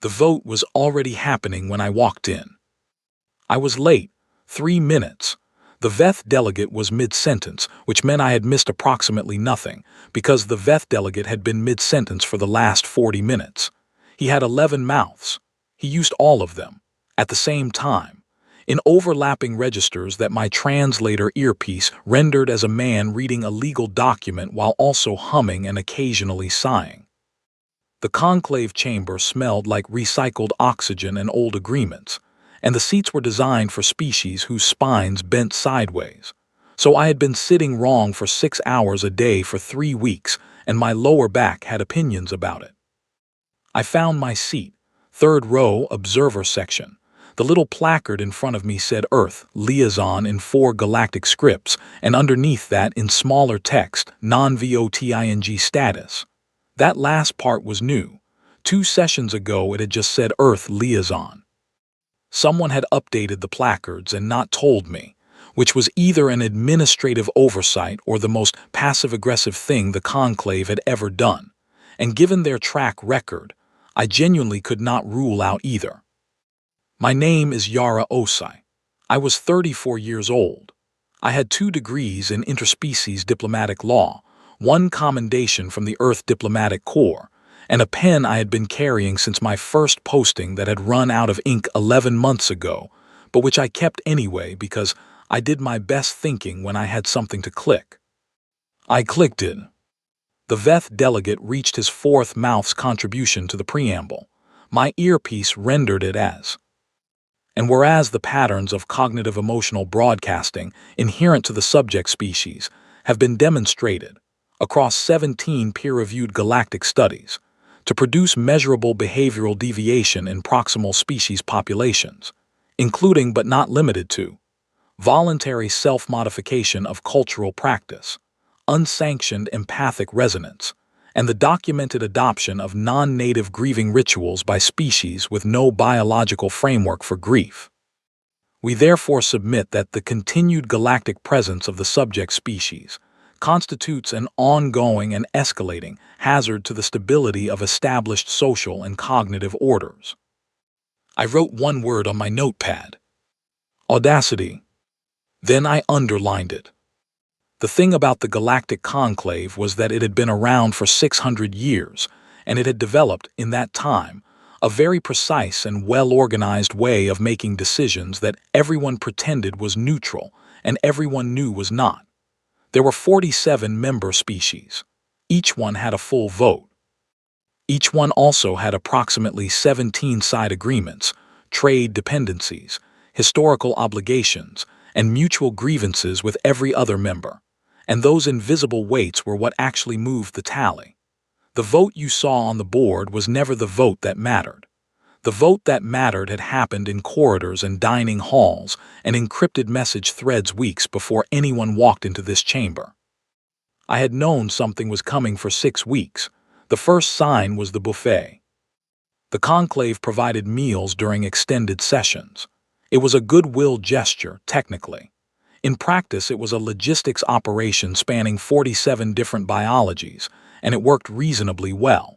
The vote was already happening when I walked in. I was late, 3 minutes. The VETH delegate was mid-sentence, which meant I had missed approximately nothing, because the VETH delegate had been mid-sentence for the last 40 minutes. He had 11 mouths. He used all of them, at the same time, in overlapping registers that my translator earpiece rendered as a man reading a legal document while also humming and occasionally sighing. The conclave chamber smelled like recycled oxygen and old agreements, and the seats were designed for species whose spines bent sideways. So I had been sitting wrong for 6 hours a day for 3 weeks, and my lower back had opinions about it. I found my seat, third row, observer section. The little placard in front of me said Earth, liaison in 4 galactic scripts, and underneath that in smaller text, non-voting status. That last part was new. 2 sessions ago it had just said Earth liaison. Someone had updated the placards and not told me, which was either an administrative oversight or the most passive-aggressive thing the conclave had ever done. And given their track record, I genuinely could not rule out either. My name is Yara Osai. I was 34 years old. I had 2 degrees in interspecies diplomatic law, 1 commendation from the Earth Diplomatic Corps, and a pen I had been carrying since my first posting that had run out of ink 11 months ago, but which I kept anyway because I did my best thinking when I had something to click. I clicked it. The VETH delegate reached his 4th mouth's contribution to the preamble. My earpiece rendered it as. And whereas the patterns of cognitive emotional broadcasting inherent to the subject species have been demonstrated across 17 peer-reviewed galactic studies, to produce measurable behavioral deviation in proximal species populations, including but not limited to voluntary self-modification of cultural practice, unsanctioned empathic resonance, and the documented adoption of non-native grieving rituals by species with no biological framework for grief. We therefore submit that the continued galactic presence of the subject species constitutes an ongoing and escalating hazard to the stability of established social and cognitive orders. I wrote 1 word on my notepad: audacity. Then I underlined it. The thing about the galactic conclave was that it had been around for 600 years, and it had developed, in that time, a very precise and well-organized way of making decisions that everyone pretended was neutral and everyone knew was not. There were 47 member species. Each one had a full vote. Each one also had approximately 17 side agreements, trade dependencies, historical obligations, and mutual grievances with every other member. And those invisible weights were what actually moved the tally. The vote you saw on the board was never the vote that mattered. The vote that mattered had happened in corridors and dining halls and encrypted message threads weeks before anyone walked into this chamber. I had known something was coming for 6 weeks. The first sign was the buffet. The conclave provided meals during extended sessions. It was a goodwill gesture, technically. In practice, it was a logistics operation spanning 47 different biologies, and it worked reasonably well.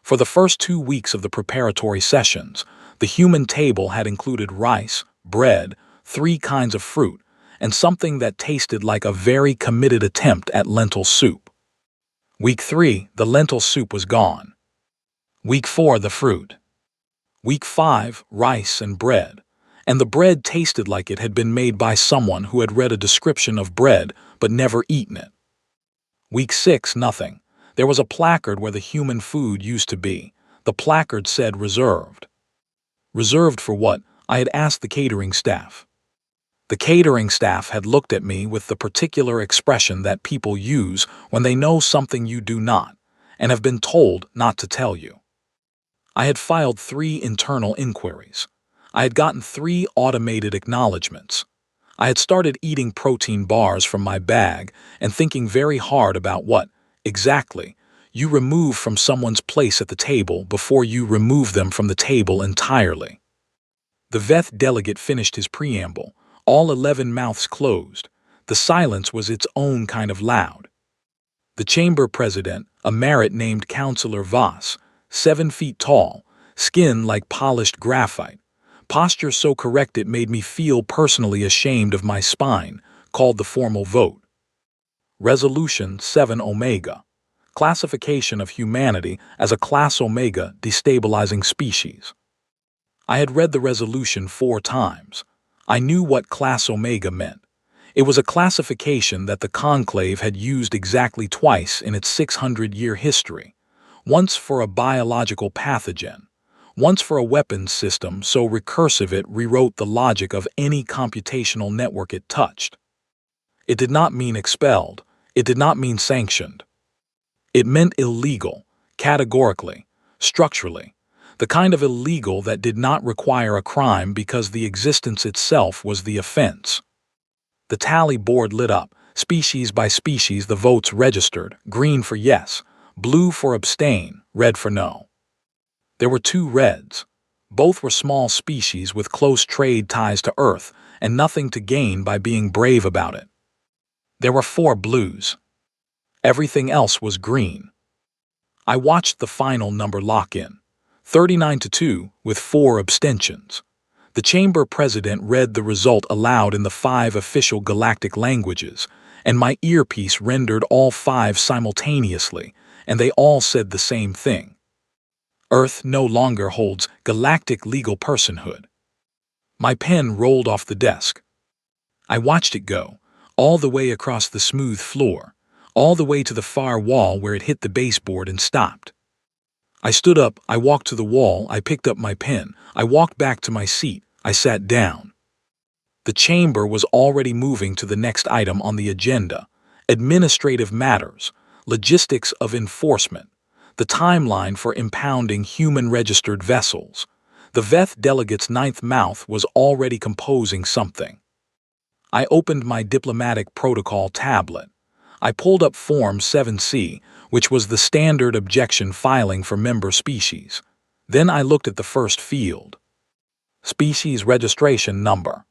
For the first 2 weeks of the preparatory sessions, the human table had included rice, bread, 3 kinds of fruit, and something that tasted like a very committed attempt at lentil soup. Week 3, the lentil soup was gone. Week 4, the fruit. Week 5, rice and bread. And the bread tasted like it had been made by someone who had read a description of bread but never eaten it. Week 6, nothing. There was a placard where the human food used to be. The placard said reserved. Reserved for what? I had asked the catering staff. The catering staff had looked at me with the particular expression that people use when they know something you do not, and have been told not to tell you. I had filed 3 internal inquiries. I had gotten 3 automated acknowledgments. I had started eating protein bars from my bag and thinking very hard about what, exactly, you remove from someone's place at the table before you remove them from the table entirely. The VETH delegate finished his preamble, all 11 mouths closed. The silence was its own kind of loud. The chamber president, a merit named Councillor Voss, 7 feet tall, skin like polished graphite, posture so correct it made me feel personally ashamed of my spine, called the formal vote. Resolution 7 Omega. Classification of humanity as a class Omega destabilizing species. I had read the resolution 4 times. I knew what class Omega meant. It was a classification that the conclave had used exactly twice in its 600-year history, once for a biological pathogen, once for a weapons system so recursive it rewrote the logic of any computational network it touched. It did not mean expelled. It did not mean sanctioned. It meant illegal, categorically, structurally, the kind of illegal that did not require a crime because the existence itself was the offense. The tally board lit up, species by species the votes registered, green for yes, blue for abstain, red for no. There were 2 reds. Both were small species with close trade ties to Earth and nothing to gain by being brave about it. There were 4 blues. Everything else was green. I watched the final number lock in, 39-2, with 4 abstentions. The chamber president read the result aloud in the 5 official galactic languages, and my earpiece rendered all 5 simultaneously, and they all said the same thing. Earth no longer holds galactic legal personhood. My pen rolled off the desk. I watched it go, all the way across the smooth floor, all the way to the far wall where it hit the baseboard and stopped. I stood up, I walked to the wall, I picked up my pen, I walked back to my seat, I sat down. The chamber was already moving to the next item on the agenda: administrative matters, logistics of enforcement, the timeline for impounding human-registered vessels. The VETH delegate's 9th mouth was already composing something. I opened my diplomatic protocol tablet. I pulled up Form 7C, which was the standard objection filing for member species. Then I looked at the first field. Species registration number.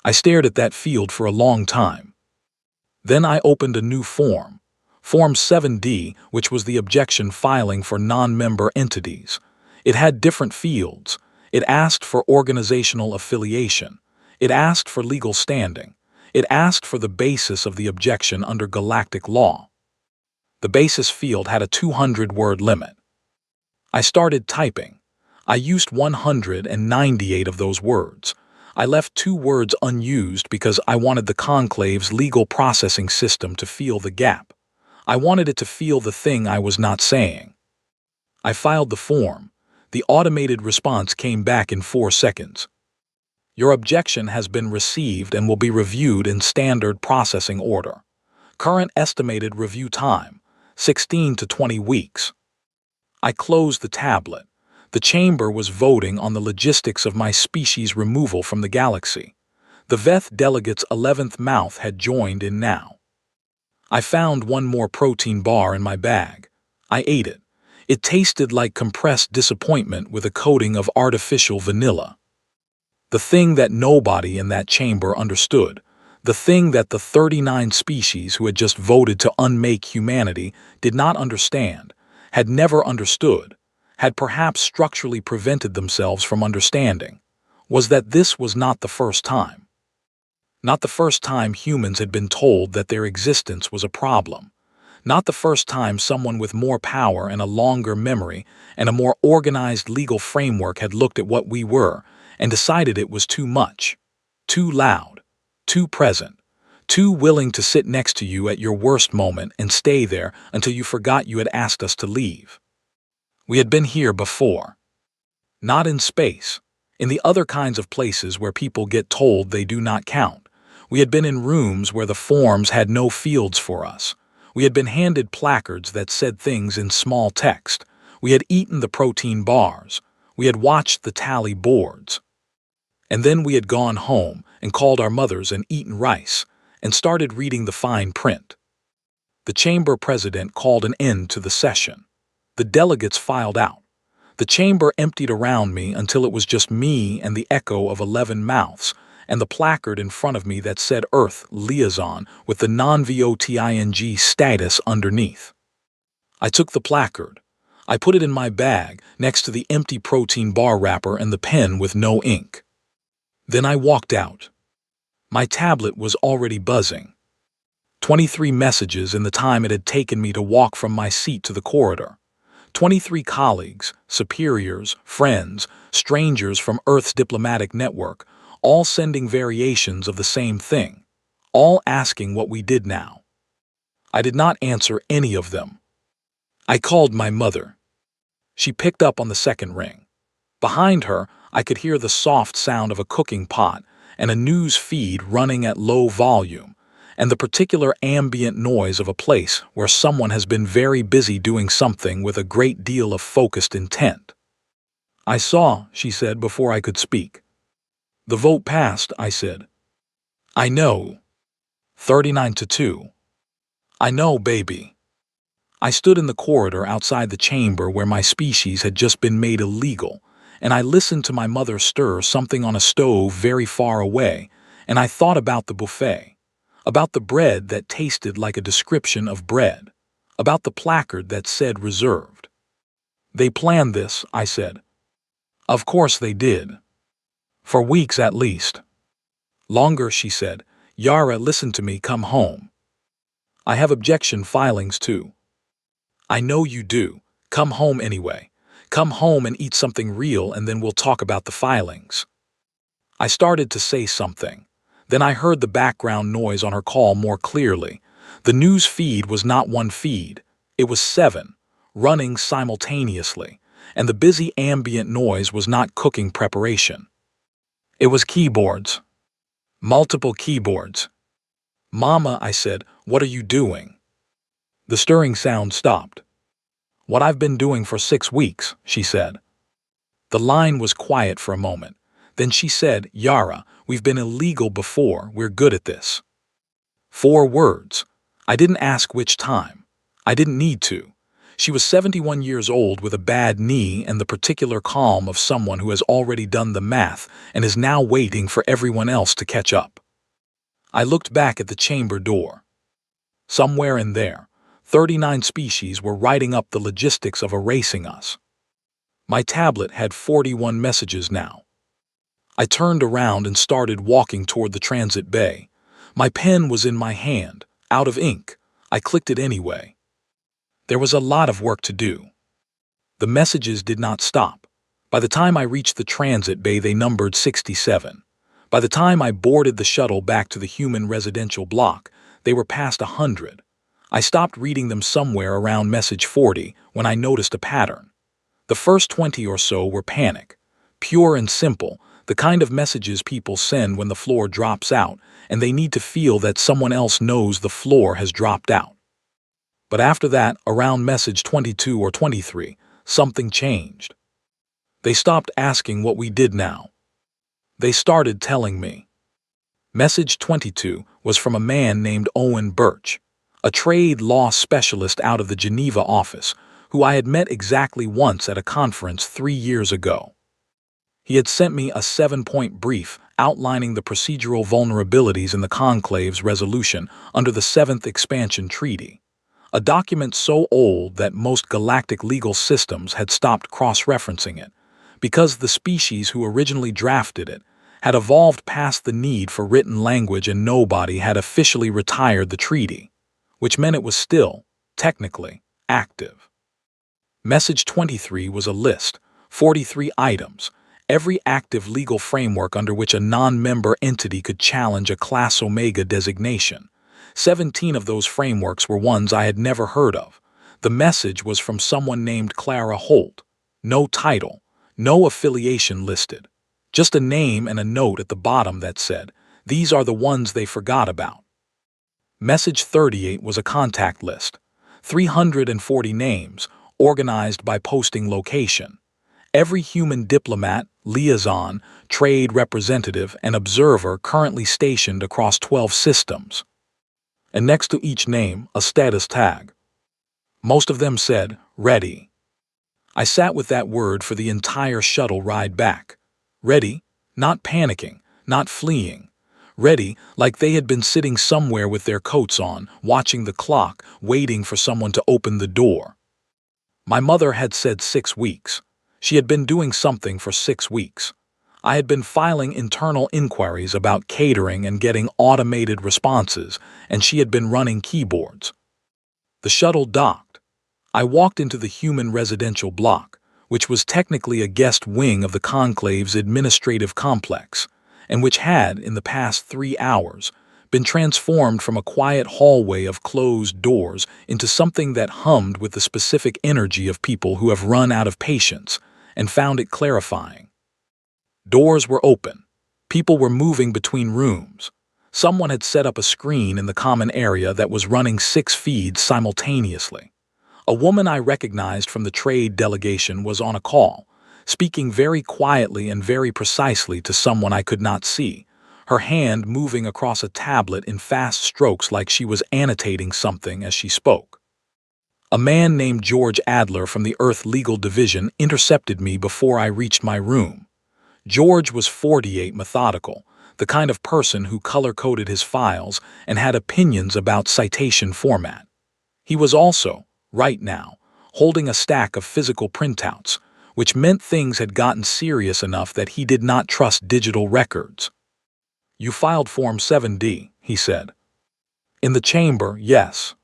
I stared at that field for a long time. Then I opened a new form, Form 7D, which was the objection filing for non-member entities. It had different fields. It asked for organizational affiliation. It asked for legal standing. It asked for the basis of the objection under galactic law. The basis field had a 200-word limit. I started typing. I used 198 of those words. I left 2 words unused because I wanted the conclave's legal processing system to feel the gap. I wanted it to feel the thing I was not saying. I filed the form. The automated response came back in 4 seconds. Your objection has been received and will be reviewed in standard processing order. Current estimated review time, 16 to 20 weeks. I closed the tablet. The chamber was voting on the logistics of my species removal from the galaxy. The VETH delegate's 11th mouth had joined in now. I found 1 more protein bar in my bag. I ate it. It tasted like compressed disappointment with a coating of artificial vanilla. The thing that nobody in that chamber understood, the thing that the 39 species who had just voted to unmake humanity did not understand, had never understood, had perhaps structurally prevented themselves from understanding, was that this was not the first time. Not the first time humans had been told that their existence was a problem. Not the first time someone with more power and a longer memory and a more organized legal framework had looked at what we were and decided it was too much, too loud, too present, too willing to sit next to you at your worst moment and stay there until you forgot you had asked us to leave. We had been here before. Not in space, in the other kinds of places where people get told they do not count. We had been in rooms where the forms had no fields for us. We had been handed placards that said things in small text. We had eaten the protein bars. We had watched the tally boards. And then we had gone home and called our mothers and eaten rice and started reading the fine print. The chamber president called an end to the session. The delegates filed out. The chamber emptied around me until it was just me and the echo of 11 mouths and the placard in front of me that said Earth Liaison with the non-voting status underneath. I took the placard. I put it in my bag, next to the empty protein bar wrapper and the pen with no ink. Then I walked out. My tablet was already buzzing. 23 messages in the time it had taken me to walk from my seat to the corridor. 23 colleagues, superiors, friends, strangers from Earth's diplomatic network, all sending variations of the same thing, all asking what we did now. I did not answer any of them. I called my mother. She picked up on the second ring. Behind her, I could hear the soft sound of a cooking pot and a news feed running at low volume, and the particular ambient noise of a place where someone has been very busy doing something with a great deal of focused intent. I saw, she said before I could speak. The vote passed, I said. I know. 39-2. I know, baby. I stood in the corridor outside the chamber where my species had just been made illegal, and I listened to my mother stir something on a stove very far away, and I thought about the buffet, about the bread that tasted like a description of bread, about the placard that said reserved. They planned this, I said. Of course they did. For weeks at least. Longer, she said. Yara, listen to me, come home. I have objection filings too. I know you do. Come home anyway. Come home and eat something real, and then we'll talk about the filings. I started to say something. Then I heard the background noise on her call more clearly. The news feed was not one feed. It was 7, running simultaneously, and the busy ambient noise was not cooking preparation. It was keyboards. Multiple keyboards. Mama, I said, what are you doing? The stirring sound stopped. What I've been doing for 6 weeks, she said. The line was quiet for a moment. Then she said, Yara, we've been illegal before, we're good at this. 4 words. I didn't ask which time. I didn't need to. She was 71 years old with a bad knee and the particular calm of someone who has already done the math and is now waiting for everyone else to catch up. I looked back at the chamber door. Somewhere in there, 39 species were writing up the logistics of erasing us. My tablet had 41 messages now. I turned around and started walking toward the transit bay. My pen was in my hand, out of ink. I clicked it anyway. There was a lot of work to do. The messages did not stop. By the time I reached the transit bay, they numbered 67. By the time I boarded the shuttle back to the human residential block, they were past 100. I stopped reading them somewhere around message 40 when I noticed a pattern. The first 20 or so were panic, pure and simple, the kind of messages people send when the floor drops out and they need to feel that someone else knows the floor has dropped out. But after that, around message 22 or 23, something changed. They stopped asking what we did now. They started telling me. Message 22 was from a man named Owen Birch, a trade law specialist out of the Geneva office, who I had met exactly once at a conference 3 years ago. He had sent me a 7-point brief outlining the procedural vulnerabilities in the Conclave's resolution under the 7th Expansion Treaty, a document so old that most galactic legal systems had stopped cross-referencing it, because the species who originally drafted it had evolved past the need for written language and nobody had officially retired the treaty, which meant it was still, technically, active. Message 23 was a list, 43 items, every active legal framework under which a non-member entity could challenge a Class Omega designation. 17 of those frameworks were ones I had never heard of. The message was from someone named Clara Holt. No title, no affiliation listed. Just a name and a note at the bottom that said, "These are the ones they forgot about." Message 38 was a contact list. 340 names, organized by posting location. Every human diplomat, liaison, trade representative, and observer currently stationed across 12 systems. And next to each name, a status tag. Most of them said, ready. I sat with that word for the entire shuttle ride back. Ready, not panicking, not fleeing. Ready, like they had been sitting somewhere with their coats on, watching the clock, waiting for someone to open the door. My mother had said 6 weeks. She had been doing something for 6 weeks. I had been filing internal inquiries about catering and getting automated responses, and she had been running keyboards. The shuttle docked. I walked into the human residential block, which was technically a guest wing of the conclave's administrative complex, and which had, in the past 3 hours, been transformed from a quiet hallway of closed doors into something that hummed with the specific energy of people who have run out of patience and found it clarifying. Doors were open. People were moving between rooms. Someone had set up a screen in the common area that was running 6 feeds simultaneously. A woman I recognized from the trade delegation was on a call, speaking very quietly and very precisely to someone I could not see, her hand moving across a tablet in fast strokes like she was annotating something as she spoke. A man named George Adler from the Earth Legal Division intercepted me before I reached my room. George was 48, methodical, the kind of person who color-coded his files and had opinions about citation format. He was also, right now, holding a stack of physical printouts, which meant things had gotten serious enough that he did not trust digital records. "You filed Form 7D, he said. "In the chamber, yes.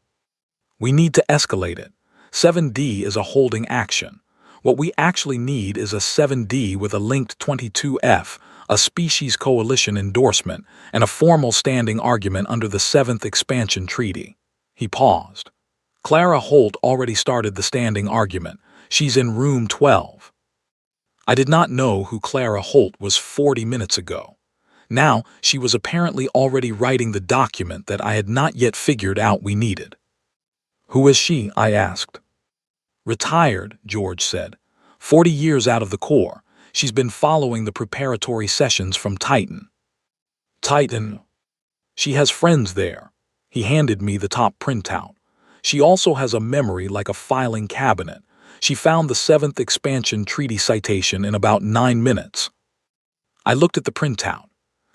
We need to escalate it. 7D is a holding action. What we actually need is a 7D with a linked 22F, a species coalition endorsement, and a formal standing argument under the 7th Expansion Treaty." He paused. "Clara Holt already started the standing argument. She's in room 12. I did not know who Clara Holt was 40 minutes ago. Now, she was apparently already writing the document that I had not yet figured out we needed. "Who is she?" I asked. "Retired," George said. 40 years out of the Corps. She's been following the preparatory sessions from Titan." "Titan?" "She has friends there." He handed me the top printout. "She also has a memory like a filing cabinet. She found the 7th Expansion Treaty citation in about 9 minutes. I looked at the printout.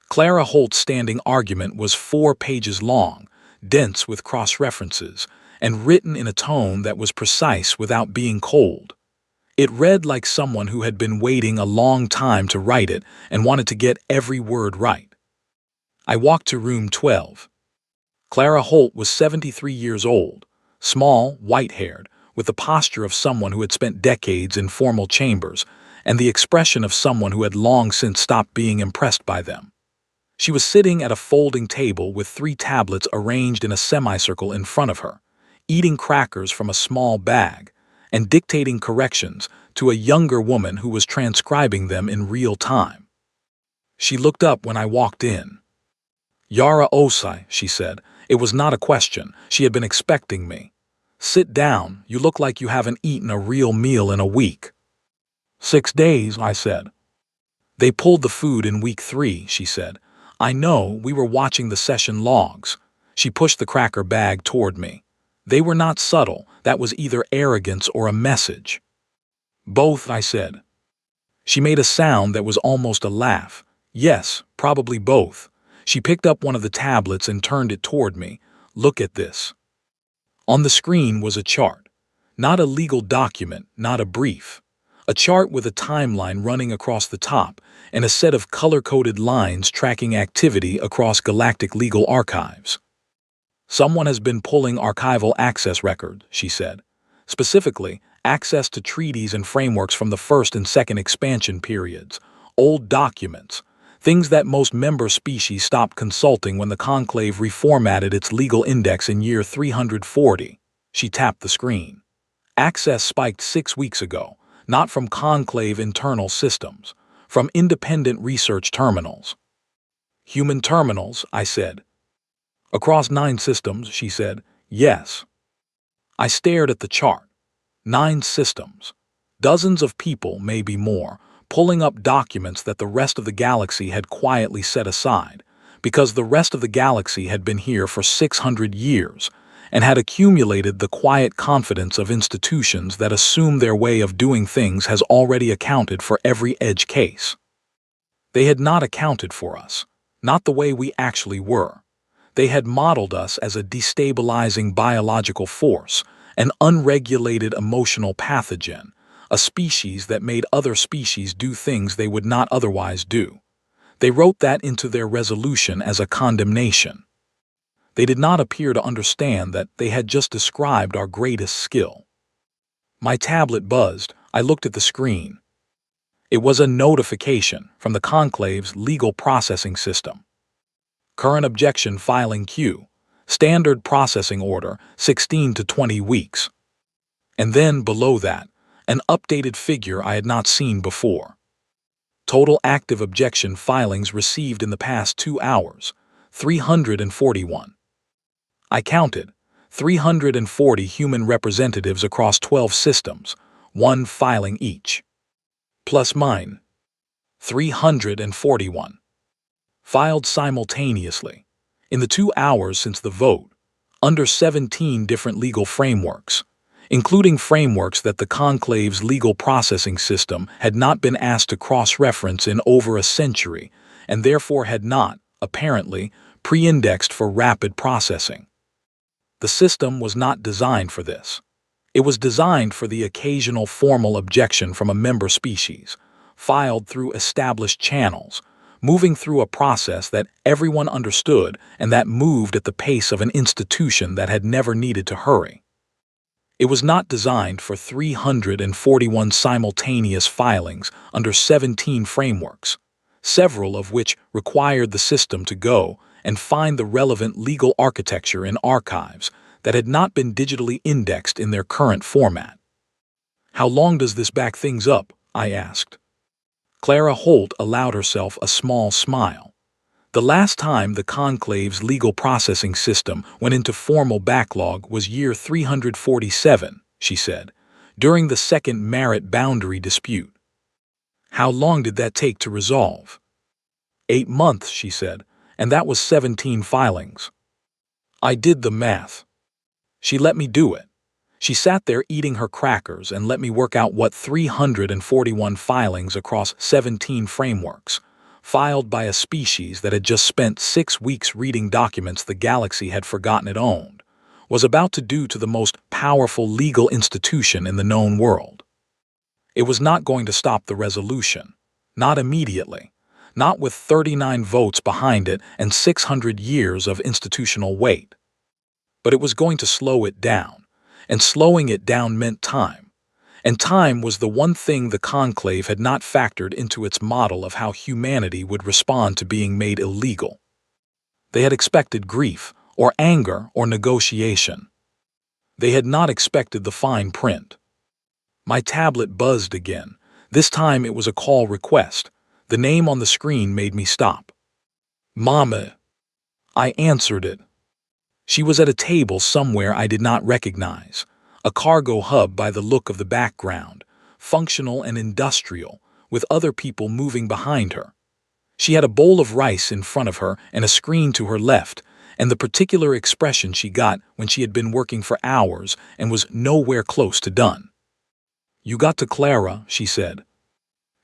Clara Holt's standing argument was 4 pages long, dense with cross-references, and written in a tone that was precise without being cold. It read like someone who had been waiting a long time to write it and wanted to get every word right. I walked to room 12. Clara Holt was 73 years old, small, white-haired, with the posture of someone who had spent decades in formal chambers and the expression of someone who had long since stopped being impressed by them. She was sitting at a folding table with 3 tablets arranged in a semicircle in front of her, eating crackers from a small bag, and dictating corrections to a younger woman who was transcribing them in real time. She looked up when I walked in. "Yara Osai," she said. It was not a question. She had been expecting me. "Sit down. You look like you haven't eaten a real meal in a week." 6 days, I said. "They pulled the food in week 3, she said. "I know, we were watching the session logs." She pushed the cracker bag toward me. "They were not subtle. That was either arrogance or a message." "Both," I said. She made a sound that was almost a laugh. "Yes, probably both." She picked up one of the tablets and turned it toward me. "Look at this." On the screen was a chart. Not a legal document, not a brief. A chart with a timeline running across the top and a set of color-coded lines tracking activity across galactic legal archives. "Someone has been pulling archival access records," she said. "Specifically, access to treaties and frameworks from the first and second expansion periods, old documents, things that most member species stopped consulting when the Conclave reformatted its legal index in year 340. She tapped the screen. "Access spiked 6 weeks ago, not from Conclave internal systems, from independent research terminals." "Human terminals," I said. "Across 9 systems," she said. "Yes." I stared at the chart. 9 systems. Dozens of people, maybe more, pulling up documents that the rest of the galaxy had quietly set aside, because the rest of the galaxy had been here for 600 years and had accumulated the quiet confidence of institutions that assume their way of doing things has already accounted for every edge case. They had not accounted for us, not the way we actually were. They had modeled us as a destabilizing biological force, an unregulated emotional pathogen, a species that made other species do things they would not otherwise do. They wrote that into their resolution as a condemnation. They did not appear to understand that they had just described our greatest skill. My tablet buzzed. I looked at the screen. It was a notification from the Conclave's legal processing system. Current objection filing queue. Standard processing order, 16 to 20 weeks. And then, below that, an updated figure I had not seen before. Total active objection filings received in the past 2 hours, 341. I counted, 340 human representatives across 12 systems, 1 filing each. Plus mine, 341. Filed simultaneously, in the 2 hours since the vote, under 17 different legal frameworks, including frameworks that the Conclave's legal processing system had not been asked to cross-reference in over a century and therefore had not, apparently, pre-indexed for rapid processing. The system was not designed for this. It was designed for the occasional formal objection from a member species, filed through established channels, moving through a process that everyone understood and that moved at the pace of an institution that had never needed to hurry. It was not designed for 341 simultaneous filings under 17 frameworks, several of which required the system to go and find the relevant legal architecture in archives that had not been digitally indexed in their current format. "How long does this back things up?" I asked. Clara Holt allowed herself a small smile. The last time the Conclave's legal processing system went into formal backlog was year 347, she said, during the second merit boundary dispute. "How long did that take to resolve?" 8 months, she said, and that was 17 filings. I did the math. She let me do it. She sat there eating her crackers and let me work out what 341 filings across 17 frameworks, filed by a species that had just spent 6 weeks reading documents the galaxy had forgotten it owned, was about to do to the most powerful legal institution in the known world. It was not going to stop the resolution, not immediately, not with 39 votes behind it and 600 years of institutional weight. But it was going to slow it down, and slowing it down meant time. And time was the one thing the Conclave had not factored into its model of how humanity would respond to being made illegal. They had expected grief, or anger, or negotiation. They had not expected the fine print. My tablet buzzed again. This time it was a call request. The name on the screen made me stop. "Mama." I answered it. She was at a table somewhere I did not recognize, a cargo hub by the look of the background, functional and industrial, with other people moving behind her. She had a bowl of rice in front of her and a screen to her left, and the particular expression she got when she had been working for hours and was nowhere close to done. "You got to Clara," she said.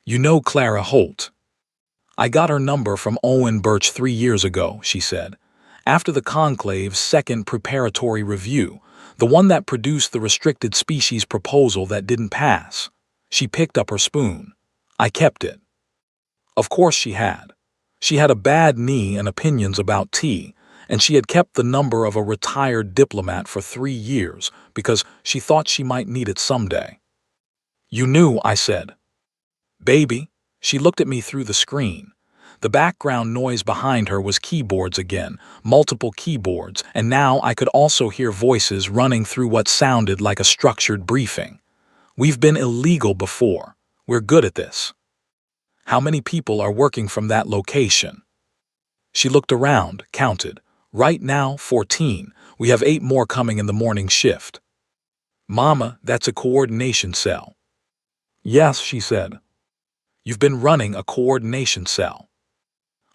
"You know Clara Holt." "I got her number from Owen Birch 3 years ago," she said. "After the Conclave's second preparatory review, the one that produced the restricted species proposal that didn't pass." She picked up her spoon. I kept it. Of course she had. She had a bad knee and opinions about tea, and she had kept the number of a retired diplomat for 3 years because she thought she might need it someday. "You knew," I said. "Baby." She looked at me through the screen. The background noise behind her was keyboards again, multiple keyboards, and now I could also hear voices running through what sounded like a structured briefing. "We've been illegal before. We're good at this." "How many people are working from that location?" She looked around, counted. "Right now, 14. We have 8 more coming in the morning shift." "Mama, that's a coordination cell." "Yes," she said. "You've been running a coordination cell."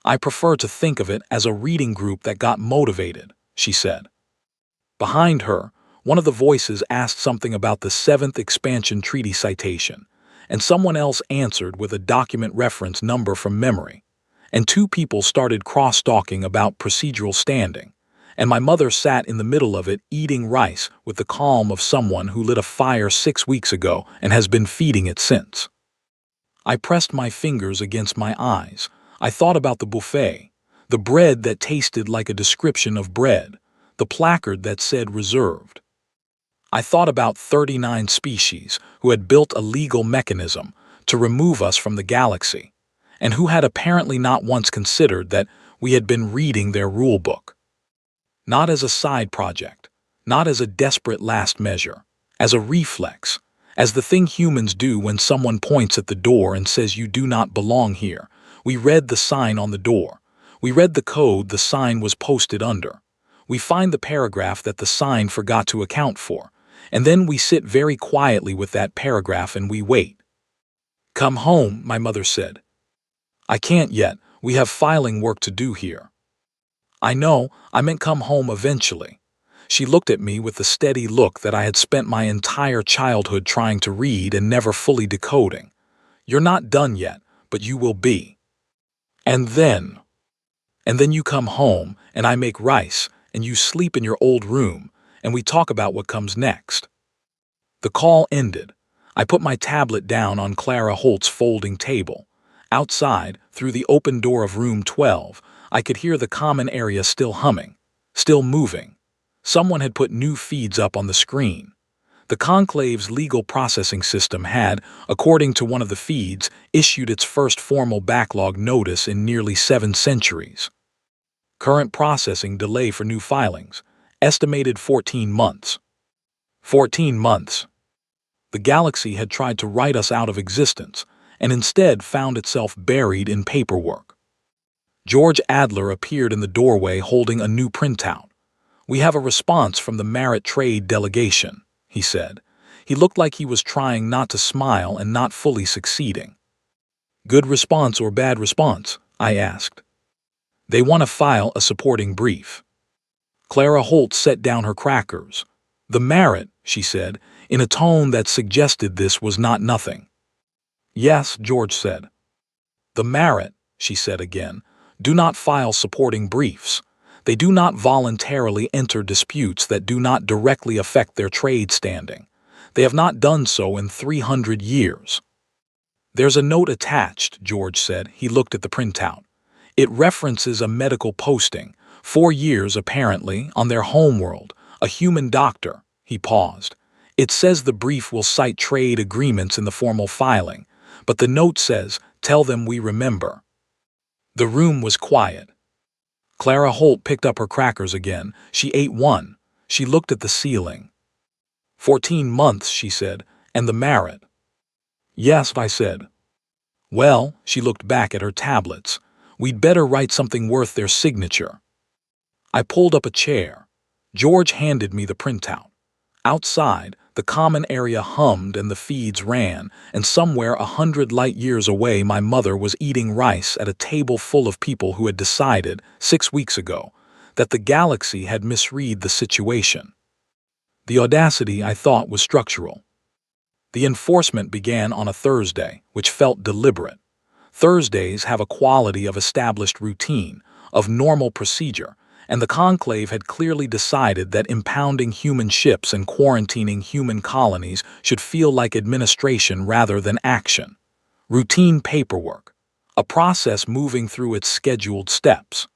"I prefer to think of it as a reading group that got motivated," she said. Behind her, one of the voices asked something about the 7th Expansion Treaty citation, and someone else answered with a document reference number from memory, and 2 people started cross-talking about procedural standing, and my mother sat in the middle of it eating rice with the calm of someone who lit a fire 6 weeks ago and has been feeding it since. I pressed my fingers against my eyes. I thought about the buffet, the bread that tasted like a description of bread, the placard that said reserved. I thought about 39 species who had built a legal mechanism to remove us from the galaxy, and who had apparently not once considered that we had been reading their rule book. Not as a side project, not as a desperate last measure, as a reflex, as the thing humans do when someone points at the door and says you do not belong here. We read the sign on the door. We read the code the sign was posted under. We find the paragraph that the sign forgot to account for, and then we sit very quietly with that paragraph and we wait. "Come home," my mother said. "I can't yet. We have filing work to do here." "I know, I meant come home eventually." She looked at me with the steady look that I had spent my entire childhood trying to read and never fully decoding. "You're not done yet, but you will be. And then you come home, and I make rice, and you sleep in your old room, and we talk about what comes next." The call ended. I put my tablet down on Clara Holt's folding table. Outside, through the open door of room 12, I could hear the common area still humming, still moving. Someone had put new feeds up on the screen. The Conclave's legal processing system had, according to one of the feeds, issued its first formal backlog notice in nearly 7 centuries. Current processing delay for new filings, estimated 14 months. 14 months. The galaxy had tried to write us out of existence, and instead found itself buried in paperwork. George Adler appeared in the doorway holding a new printout. "We have a response from the Merit Trade Delegation," he said. He looked like he was trying not to smile and not fully succeeding. "Good response or bad response?" I asked. "They want to file a supporting brief." Clara Holt set down her crackers. "The Merit," she said, in a tone that suggested this was not nothing. "Yes," George said. "The Merit," she said again, "do not file supporting briefs. They do not voluntarily enter disputes that do not directly affect their trade standing. They have not done so in 300 years. "There's a note attached," George said. He looked at the printout. "It references a medical posting, 4 years apparently, on their homeworld, a human doctor." He paused. "It says the brief will cite trade agreements in the formal filing, but the note says, 'Tell them we remember.'" The room was quiet. Clara Holt picked up her crackers again. She ate one. She looked at the ceiling. 14 months, she said, "and the Merit." "Yes," I said. "Well," she looked back at her tablets, "we'd better write something worth their signature." I pulled up a chair. George handed me the printout. Outside, the common area hummed and the feeds ran, and somewhere 100 light years away my mother was eating rice at a table full of people who had decided, 6 weeks ago, that the galaxy had misread the situation. The audacity, I thought, was structural. The enforcement began on a Thursday, which felt deliberate. Thursdays have a quality of established routine, of normal procedure, and the Conclave had clearly decided that impounding human ships and quarantining human colonies should feel like administration rather than action. Routine paperwork, a process moving through its scheduled steps.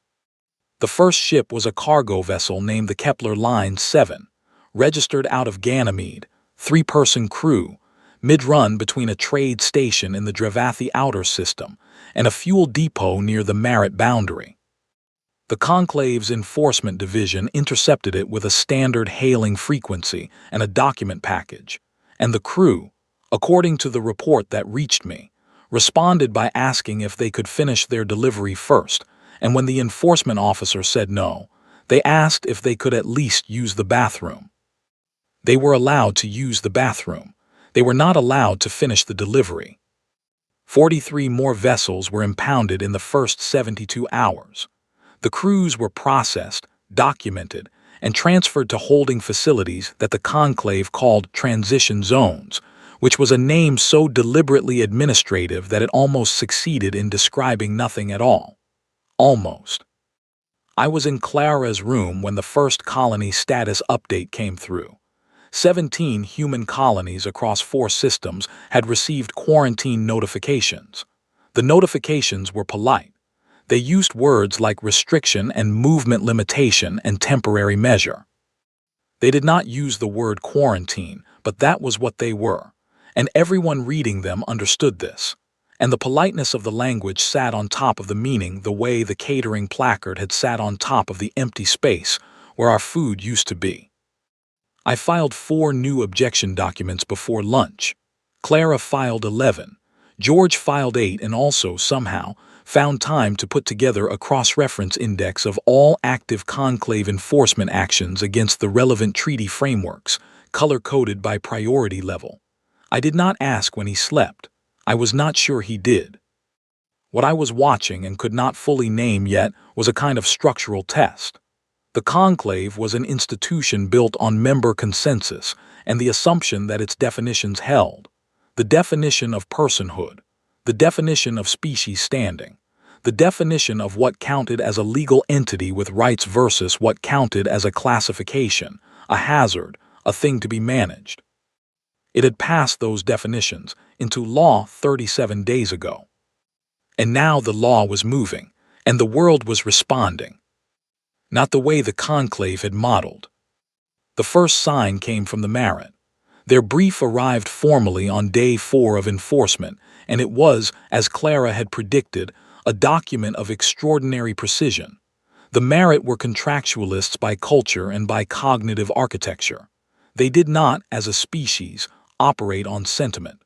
The first ship was a cargo vessel named the Kepler Line 7, registered out of Ganymede, 3-person crew, mid-run between a trade station in the Dravathi Outer System and a fuel depot near the Merit boundary. The Conclave's Enforcement Division intercepted it with a standard hailing frequency and a document package, and the crew, according to the report that reached me, responded by asking if they could finish their delivery first, and when the enforcement officer said no, they asked if they could at least use the bathroom. They were allowed to use the bathroom. They were not allowed to finish the delivery. 43 more vessels were impounded in the first 72 hours. The crews were processed, documented, and transferred to holding facilities that the Conclave called transition zones, which was a name so deliberately administrative that it almost succeeded in describing nothing at all. Almost. I was in Clara's room when the first colony status update came through. 17 human colonies across 4 systems had received quarantine notifications. The notifications were polite. They used words like restriction and movement limitation and temporary measure. They did not use the word quarantine, but that was what they were, and everyone reading them understood this. And the politeness of the language sat on top of the meaning the way the catering placard had sat on top of the empty space where our food used to be. I filed 4 new objection documents before lunch. Clara filed 11. George filed 8 and also, somehow, found time to put together a cross-reference index of all active conclave enforcement actions against the relevant treaty frameworks, color-coded by priority level. I did not ask when he slept. I was not sure he did. What I was watching and could not fully name yet was a kind of structural test. The conclave was an institution built on member consensus and the assumption that its definitions held. The definition of personhood, the definition of species standing, the definition of what counted as a legal entity with rights versus what counted as a classification, a hazard, a thing to be managed. It had passed those definitions into law 37 days ago. And now the law was moving, and the world was responding. Not the way the conclave had modeled. The first sign came from the Merit. Their brief arrived formally on day 4 of enforcement, and it was, as Clara had predicted, a document of extraordinary precision. The Merit were contractualists by culture and by cognitive architecture. They did not, as a species, operate on sentiment.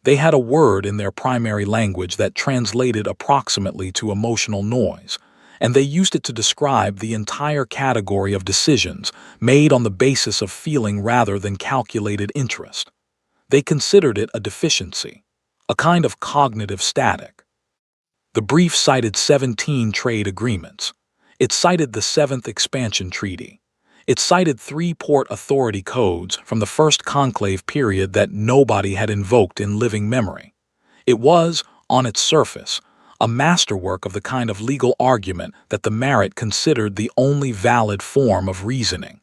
They had a word in their primary language that translated approximately to emotional noise, and they used it to describe the entire category of decisions made on the basis of feeling rather than calculated interest. They considered it a deficiency, a kind of cognitive static. The brief cited 17 trade agreements. It cited the 7th Expansion Treaty. It cited 3 Port Authority codes from the first conclave period that nobody had invoked in living memory. It was, on its surface, a masterwork of the kind of legal argument that the Merit considered the only valid form of reasoning.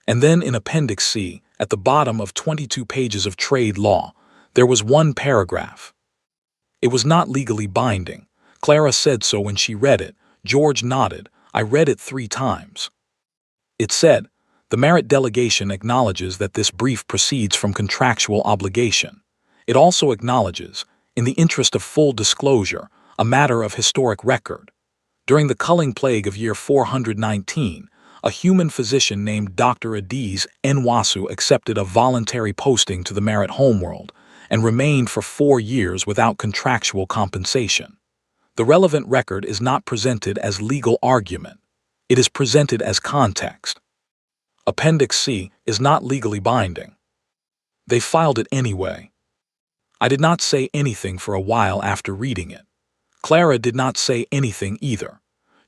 And then in Appendix C, at the bottom of 22 pages of trade law, there was one paragraph. It was not legally binding. Clara said so when she read it. George nodded. I read it 3 times. It said, the Merit delegation acknowledges that this brief proceeds from contractual obligation. It also acknowledges, in the interest of full disclosure, a matter of historic record. During the culling plague of year 419, a human physician named Dr. Adiz Nwasu accepted a voluntary posting to the Merit homeworld and remained for 4 years without contractual compensation. The relevant record is not presented as legal argument. It is presented as context. Appendix C is not legally binding. They filed it anyway. I did not say anything for a while after reading it. Clara did not say anything either.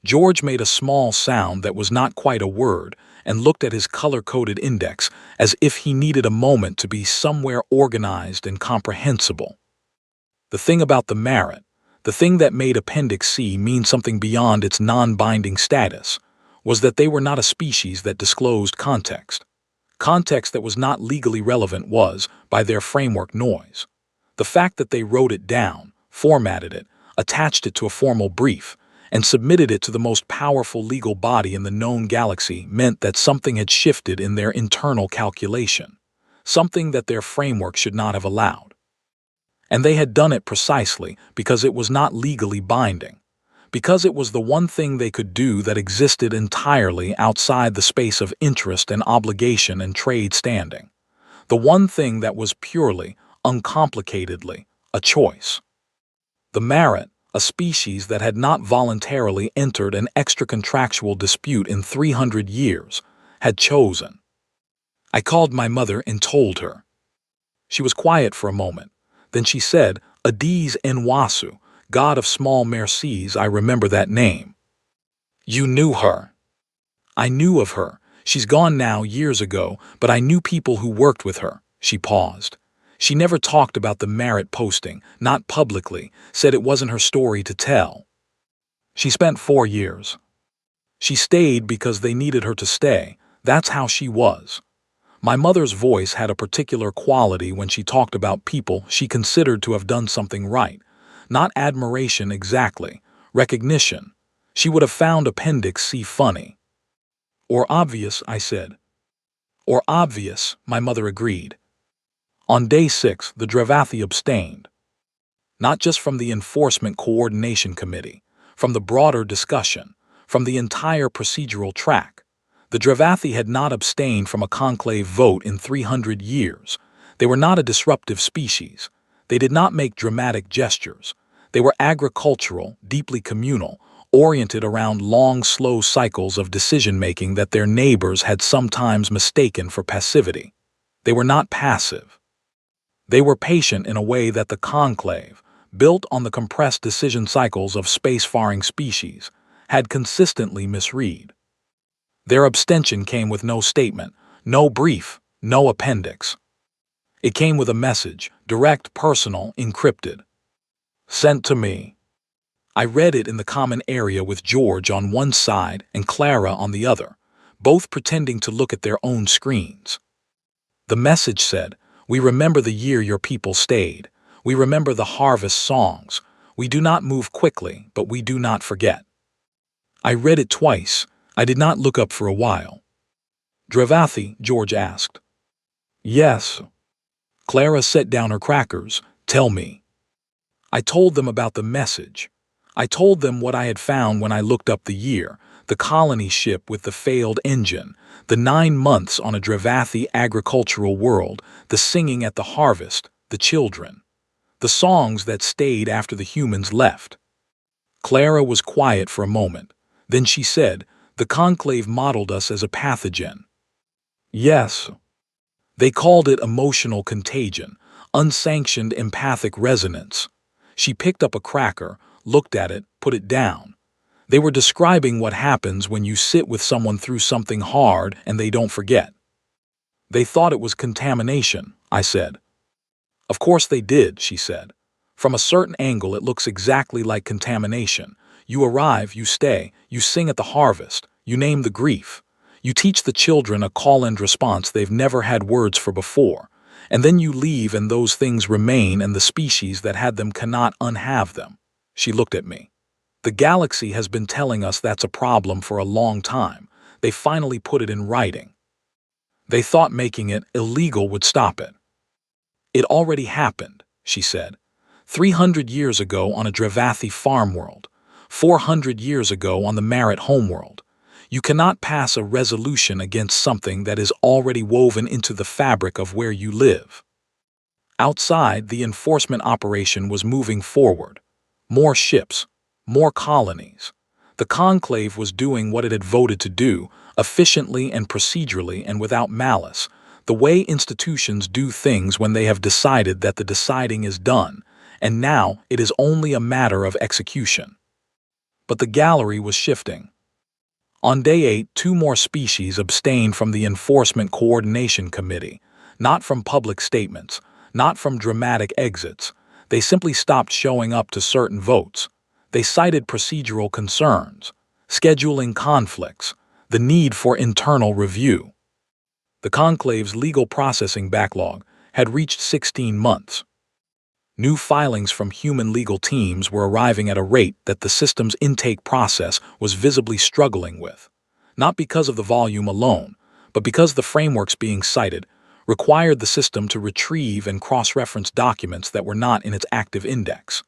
George made a small sound that was not quite a word and looked at his color-coded index as if he needed a moment to be somewhere organized and comprehensible. The thing about the Merit, the thing that made Appendix C mean something beyond its non-binding status, was that they were not a species that disclosed context. Context that was not legally relevant was, by their framework, noise. The fact that they wrote it down, formatted it, attached it to a formal brief, and submitted it to the most powerful legal body in the known galaxy meant that something had shifted in their internal calculation, something that their framework should not have allowed. And they had done it precisely because it was not legally binding, because it was the one thing they could do that existed entirely outside the space of interest and obligation and trade standing, the one thing that was purely, uncomplicatedly, a choice. The Merit, a species that had not voluntarily entered an extra-contractual dispute in 300 years, had chosen. I called my mother and told her. She was quiet for a moment. Then she said, Adiz Nwasu, God of small mercies, I remember that name. You knew her. I knew of her. She's gone now years ago, but I knew people who worked with her. She paused. She never talked about the Merit posting, not publicly, said it wasn't her story to tell. She spent 4 years. She stayed because they needed her to stay. That's how she was. My mother's voice had a particular quality when she talked about people she considered to have done something right. Not admiration exactly, recognition. She would have found Appendix C funny. Or obvious, I said. Or obvious, my mother agreed. On day 6, the Dravathi abstained. Not just from the Enforcement Coordination Committee, from the broader discussion, from the entire procedural track. The Dravathi had not abstained from a conclave vote in 300 years. They were not a disruptive species. They did not make dramatic gestures. They were agricultural, deeply communal, oriented around long, slow cycles of decision-making that their neighbors had sometimes mistaken for passivity. They were not passive. They were patient in a way that the conclave, built on the compressed decision cycles of space-faring species, had consistently misread. Their abstention came with no statement, no brief, no appendix. It came with a message, direct, personal, encrypted. Sent to me. I read it in the common area with George on one side and Clara on the other, both pretending to look at their own screens. The message said, "We remember the year your people stayed. We remember the harvest songs. We do not move quickly, but we do not forget." I read it twice. I did not look up for a while. "Dravathi?" George asked. "Yes." Clara set down her crackers. "Tell me." I told them about the message. I told them what I had found when I looked up the year, the colony ship with the failed engine, the 9 months on a Dravathi agricultural world, the singing at the harvest, the children, the songs that stayed after the humans left. Clara was quiet for a moment. Then she said, "The conclave modeled us as a pathogen." "Yes." They called it emotional contagion, unsanctioned empathic resonance. She picked up a cracker, looked at it, put it down. They were describing what happens when you sit with someone through something hard and they don't forget. "They thought it was contamination," I said. "Of course they did," she said. "From a certain angle it looks exactly like contamination. You arrive, you stay, you sing at the harvest, you name the grief. You teach the children a call and response they've never had words for before. And then you leave and those things remain and the species that had them cannot unhave them." She looked at me. "The galaxy has been telling us that's a problem for a long time. They finally put it in writing. They thought making it illegal would stop it." "It already happened," she said. 300 years ago on a Dravathi farm world. 400 years ago on the Marit homeworld. You cannot pass a resolution against something that is already woven into the fabric of where you live. Outside, the enforcement operation was moving forward. More ships, more colonies. The conclave was doing what it had voted to do, efficiently and procedurally and without malice, the way institutions do things when they have decided that the deciding is done, and now it is only a matter of execution. But the gallery was shifting. On day 8, 2 more species abstained from the Enforcement Coordination Committee, not from public statements, not from dramatic exits. They simply stopped showing up to certain votes. They cited procedural concerns, scheduling conflicts, the need for internal review. The conclave's legal processing backlog had reached 16 months. New filings from human legal teams were arriving at a rate that the system's intake process was visibly struggling with, not because of the volume alone, but because the frameworks being cited required the system to retrieve and cross-reference documents that were not in its active index.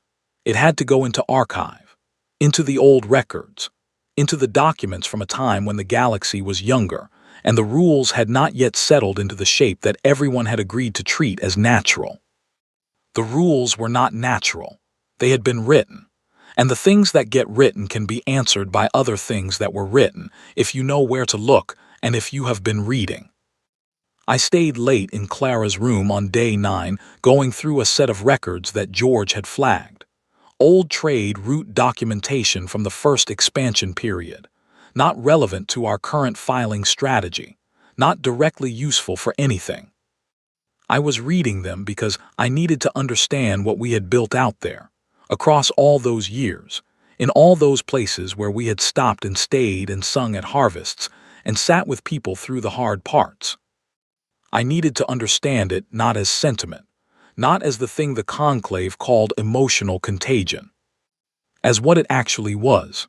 It had to go into archive, into the old records, into the documents from a time when the galaxy was younger, and the rules had not yet settled into the shape that everyone had agreed to treat as natural. The rules were not natural. They had been written. And the things that get written can be answered by other things that were written, if you know where to look and if you have been reading. I stayed late in Clara's room on day 9, going through a set of records that George had flagged. Old trade route documentation from the first expansion period. Not relevant to our current filing strategy. Not directly useful for anything. I was reading them because I needed to understand what we had built out there, across all those years, In all those places where we had stopped and stayed and sung at harvests and sat with people through the hard parts. I needed to understand it not as sentiment, not as the thing the conclave called emotional contagion, as what it actually was.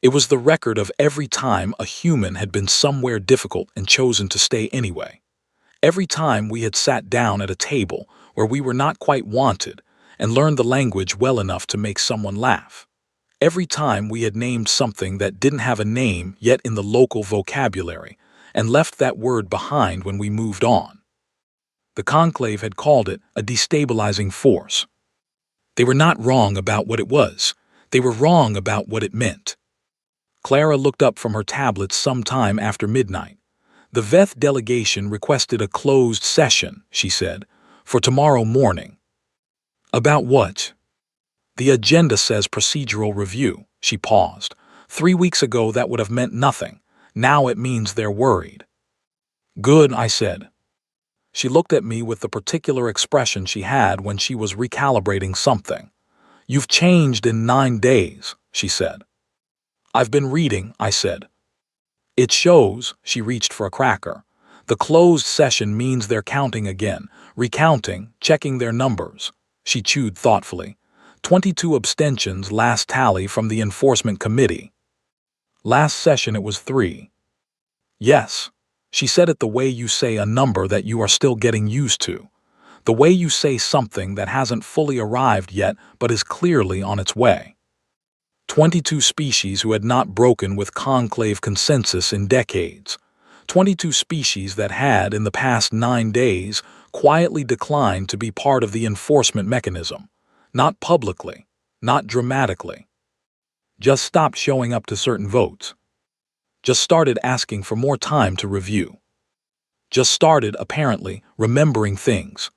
It was the record of every time a human had been somewhere difficult and chosen to stay anyway. Every time we had sat down at a table where we were not quite wanted and learned the language well enough to make someone laugh. Every time we had named something that didn't have a name yet in the local vocabulary and left that word behind when we moved on. The conclave had called it a destabilizing force. They were not wrong about what it was. They were wrong about what it meant. Clara looked up from her tablet some time after midnight. The VETH delegation requested a closed session, she said, for tomorrow morning. About what? The agenda says procedural review. She paused. 3 weeks ago that would have meant nothing. Now it means they're worried. Good, I said. She looked at me with the particular expression she had when she was recalibrating something. You've changed in 9 days, she said. I've been reading, I said. It shows, she reached for a cracker. The closed session means they're counting again, recounting, checking their numbers. She chewed thoughtfully. 22 abstentions last tally from the enforcement committee. Last session it was 3. Yes. She said it the way you say a number that you are still getting used to. The way you say something that hasn't fully arrived yet but is clearly on its way. 22 species who had not broken with conclave consensus in decades. 22 species that had, in the past 9 days, quietly declined to be part of the enforcement mechanism. Not publicly, not dramatically. Just stopped showing up to certain votes. Just started asking for more time to review. Just started, apparently, remembering things.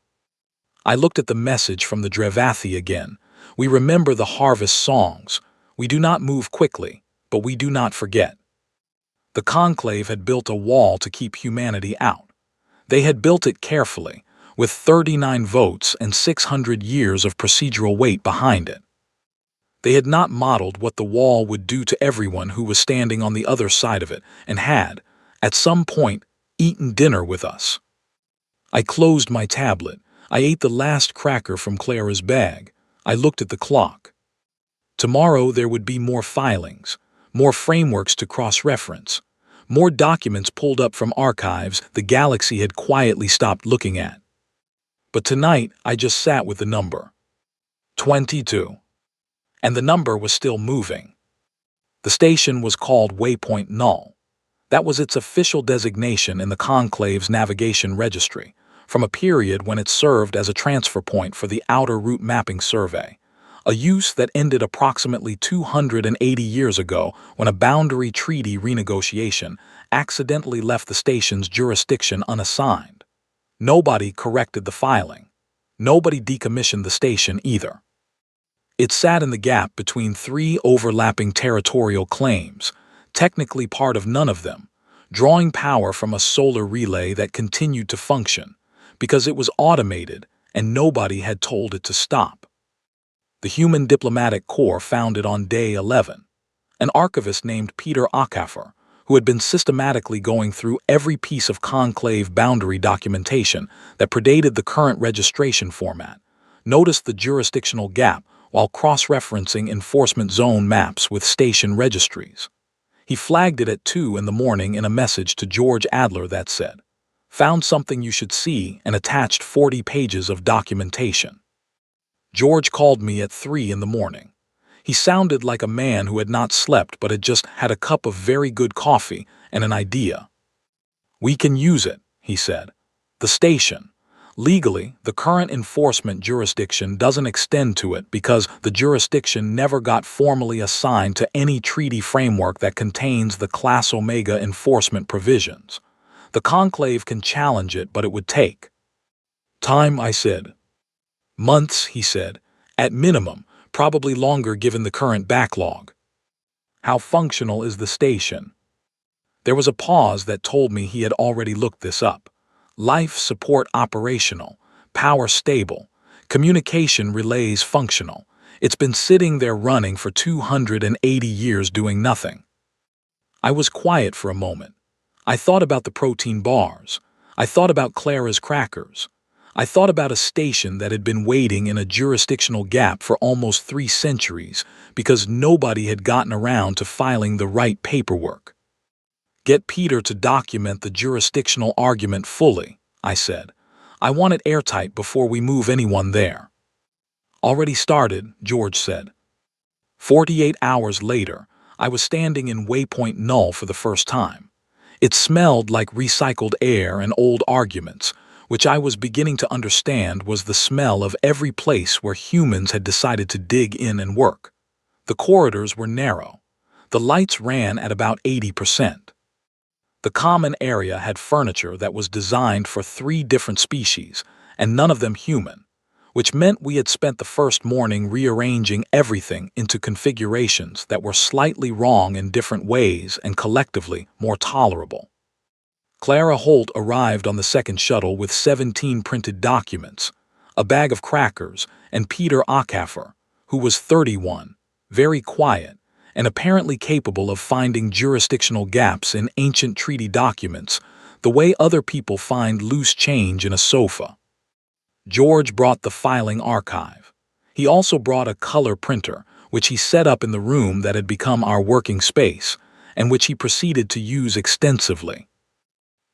I looked at the message from the Drevathi again. We remember the harvest songs. We do not move quickly, but we do not forget. The conclave had built a wall to keep humanity out. They had built it carefully, with 39 votes and 600 years of procedural weight behind it. They had not modeled what the wall would do to everyone who was standing on the other side of it and had, at some point, eaten dinner with us. I closed my tablet. I ate the last cracker from Clara's bag. I looked at the clock. Tomorrow there would be more filings, more frameworks to cross-reference, more documents pulled up from archives the galaxy had quietly stopped looking at. But tonight I just sat with the number. 22. And the number was still moving. The station was called Waypoint Null. That was its official designation in the conclave's navigation registry, from a period when it served as a transfer point for the Outer Route Mapping Survey, a use that ended approximately 280 years ago when a boundary treaty renegotiation accidentally left the station's jurisdiction unassigned. Nobody corrected the filing. Nobody decommissioned the station either. It sat in the gap between 3 overlapping territorial claims, technically part of none of them, drawing power from a solar relay that continued to function, because it was automated and nobody had told it to stop. The Human Diplomatic Corps found it on day 11. An archivist named Peter Ackafer, who had been systematically going through every piece of conclave boundary documentation that predated the current registration format, noticed the jurisdictional gap while cross-referencing enforcement zone maps with station registries. He flagged it at 2 in the morning in a message to George Adler that said, "Found something you should see," and attached 40 pages of documentation. George called me at 3 in the morning. He sounded like a man who had not slept but had just had a cup of very good coffee and an idea. "We can use it," he said. "The station. Legally, the current enforcement jurisdiction doesn't extend to it because the jurisdiction never got formally assigned to any treaty framework that contains the Class Omega enforcement provisions. The conclave can challenge it, but it would take time," I said. "Months," he said. "At minimum, probably longer given the current backlog." "How functional is the station?" There was a pause that told me he had already looked this up. Life support operational, power stable, communication relays functional, It's been sitting there running for 280 years doing nothing. I was quiet for a moment. I thought about the protein bars. I thought about Clara's crackers. I thought about a station that had been waiting in a jurisdictional gap for almost 3 centuries because nobody had gotten around to filing the right paperwork. Get Peter to document the jurisdictional argument fully, I said. I want it airtight before we move anyone there. Already started, George said. 48 hours later, I was standing in Waypoint Null for the first time. It smelled like recycled air and old arguments, which I was beginning to understand was the smell of every place where humans had decided to dig in and work. The corridors were narrow. The lights ran at about 80%. The common area had furniture that was designed for 3 different species, and none of them human, which meant we had spent the first morning rearranging everything into configurations that were slightly wrong in different ways and collectively more tolerable. Clara Holt arrived on the second shuttle with 17 printed documents, a bag of crackers, and Peter Acaffer, who was 31, very quiet, and apparently capable of finding jurisdictional gaps in ancient treaty documents, the way other people find loose change in a sofa. George brought the filing archive. He also brought a color printer, which he set up in the room that had become our working space, and which he proceeded to use extensively.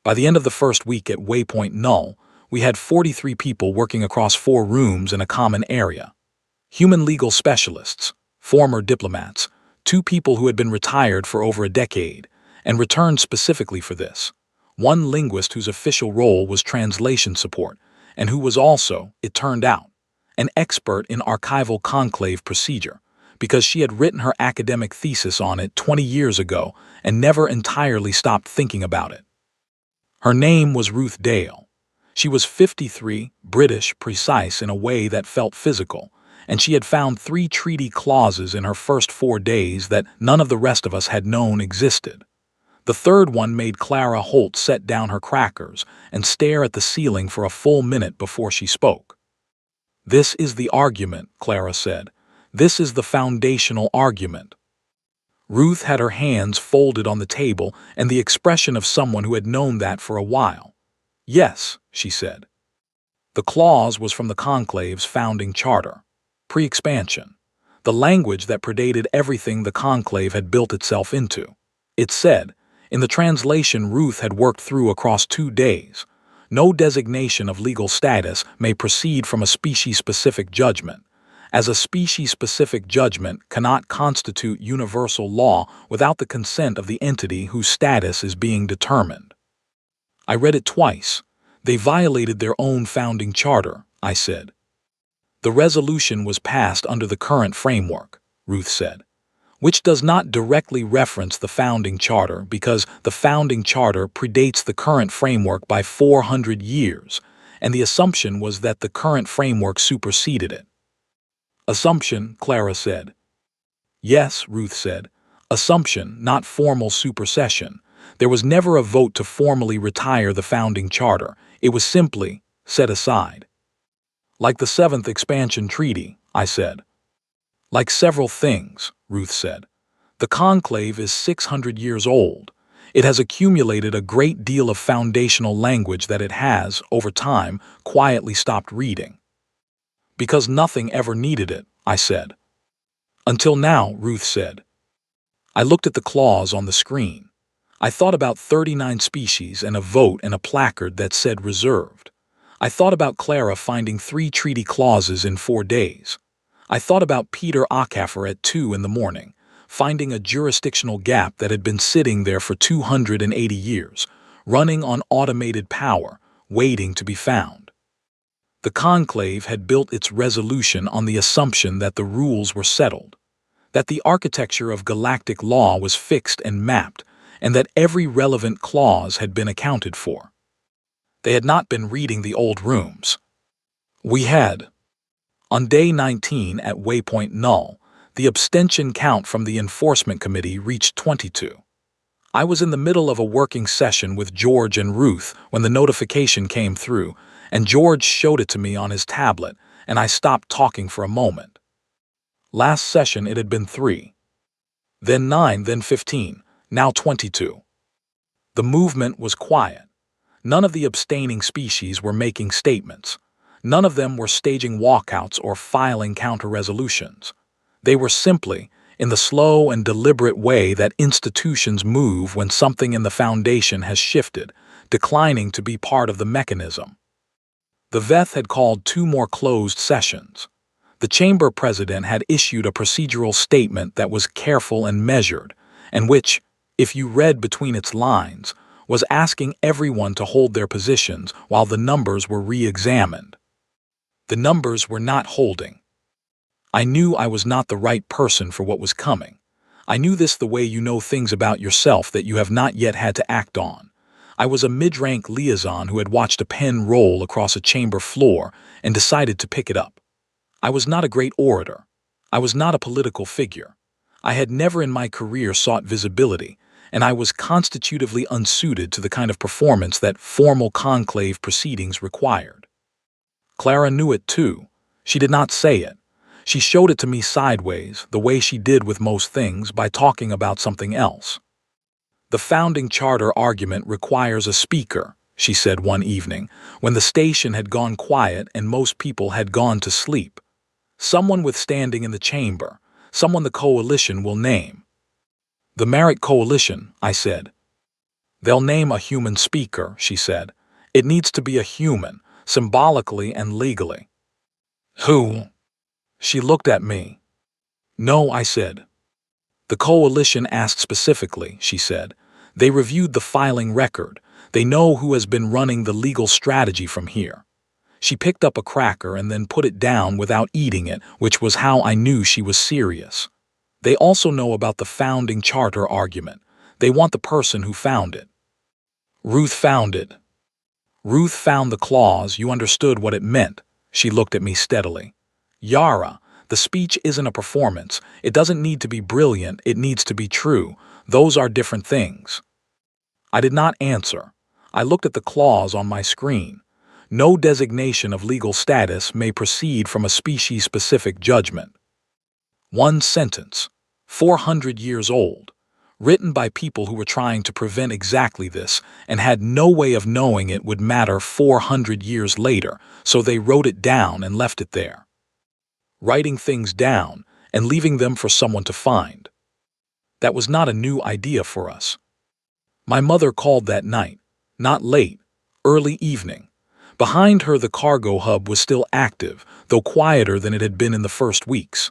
By the end of the first week at Waypoint Null, we had 43 people working across 4 rooms in a common area. Human legal specialists, former diplomats, 2 people who had been retired for over a decade and returned specifically for this, 1 linguist whose official role was translation support, and who was also, it turned out, an expert in archival conclave procedure, because she had written her academic thesis on it 20 years ago and never entirely stopped thinking about it. Her name was Ruth Dale. She was 53, British, precise in a way that felt physical, and she had found 3 treaty clauses in her first 4 days that none of the rest of us had known existed. The third one made Clara Holt set down her crackers and stare at the ceiling for a full minute before she spoke. "This is the argument," Clara said. "This is the foundational argument." Ruth had her hands folded on the table and the expression of someone who had known that for a while. "Yes," she said. The clause was from the Conclave's founding charter, pre-expansion, the language that predated everything the Conclave had built itself into. It said, in the translation Ruth had worked through across 2 days, no designation of legal status may proceed from a species-specific judgment, as a species-specific judgment cannot constitute universal law without the consent of the entity whose status is being determined. I read it twice. They violated their own founding charter, I said. The resolution was passed under the current framework, Ruth said, which does not directly reference the founding charter because the founding charter predates the current framework by 400 years, and the assumption was that the current framework superseded it. Assumption, Clara said. Yes, Ruth said. Assumption, not formal supersession. There was never a vote to formally retire the founding charter. It was simply set aside. Like the 7th Expansion Treaty, I said. Like several things, Ruth said. The Conclave is 600 years old. It has accumulated a great deal of foundational language that it has, over time, quietly stopped reading. Because nothing ever needed it, I said. Until now, Ruth said. I looked at the clause on the screen. I thought about 39 species and a vote and a placard that said reserved. I thought about Clara finding 3 treaty clauses in 4 days. I thought about Peter Acaffer at 2 in the morning, finding a jurisdictional gap that had been sitting there for 280 years, running on automated power, waiting to be found. The Conclave had built its resolution on the assumption that the rules were settled, that the architecture of galactic law was fixed and mapped, and that every relevant clause had been accounted for. They had not been reading the old rooms. We had. On day 19 at Waypoint Null, the abstention count from the Enforcement Committee reached 22. I was in the middle of a working session with George and Ruth when the notification came through, and George showed it to me on his tablet, and I stopped talking for a moment. Last session it had been 3. Then 9, then 15, now 22. The movement was quiet. None of the abstaining species were making statements. None of them were staging walkouts or filing counter-resolutions. They were simply, in the slow and deliberate way that institutions move when something in the foundation has shifted, declining to be part of the mechanism. The VETH had called 2 more closed sessions. The chamber president had issued a procedural statement that was careful and measured, and which, if you read between its lines, was asking everyone to hold their positions while the numbers were re-examined. The numbers were not holding. I knew I was not the right person for what was coming. I knew this the way you know things about yourself that you have not yet had to act on. I was a mid-rank liaison who had watched a pen roll across a chamber floor and decided to pick it up. I was not a great orator. I was not a political figure. I had never in my career sought visibility, and I was constitutively unsuited to the kind of performance that formal conclave proceedings required. Clara knew it too. She did not say it. She showed it to me sideways, the way she did with most things, by talking about something else. The founding charter argument requires a speaker, she said one evening, when the station had gone quiet and most people had gone to sleep. Someone with standing in the chamber, someone the coalition will name. The Merit Coalition, I said. They'll name a human speaker, she said. It needs to be a human, symbolically and legally. Who? She looked at me. No, I said. The coalition asked specifically, she said. They reviewed the filing record. They know who has been running the legal strategy from here. She picked up a cracker and then put it down without eating it, which was how I knew she was serious. They also know about the founding charter argument. They want the person who found it. Ruth found it. Ruth found the clause. You understood what it meant. She looked at me steadily. Yara, the speech isn't a performance. It doesn't need to be brilliant. It needs to be true. Those are different things. I did not answer. I looked at the clause on my screen. No designation of legal status may proceed from a species-specific judgment. One sentence, 400 years old, written by people who were trying to prevent exactly this and had no way of knowing it would matter 400 years later, so they wrote it down and left it there. Writing things down and leaving them for someone to find. That was not a new idea for us. My mother called that night, not late, early evening. Behind her the cargo hub was still active, though quieter than it had been in the first weeks.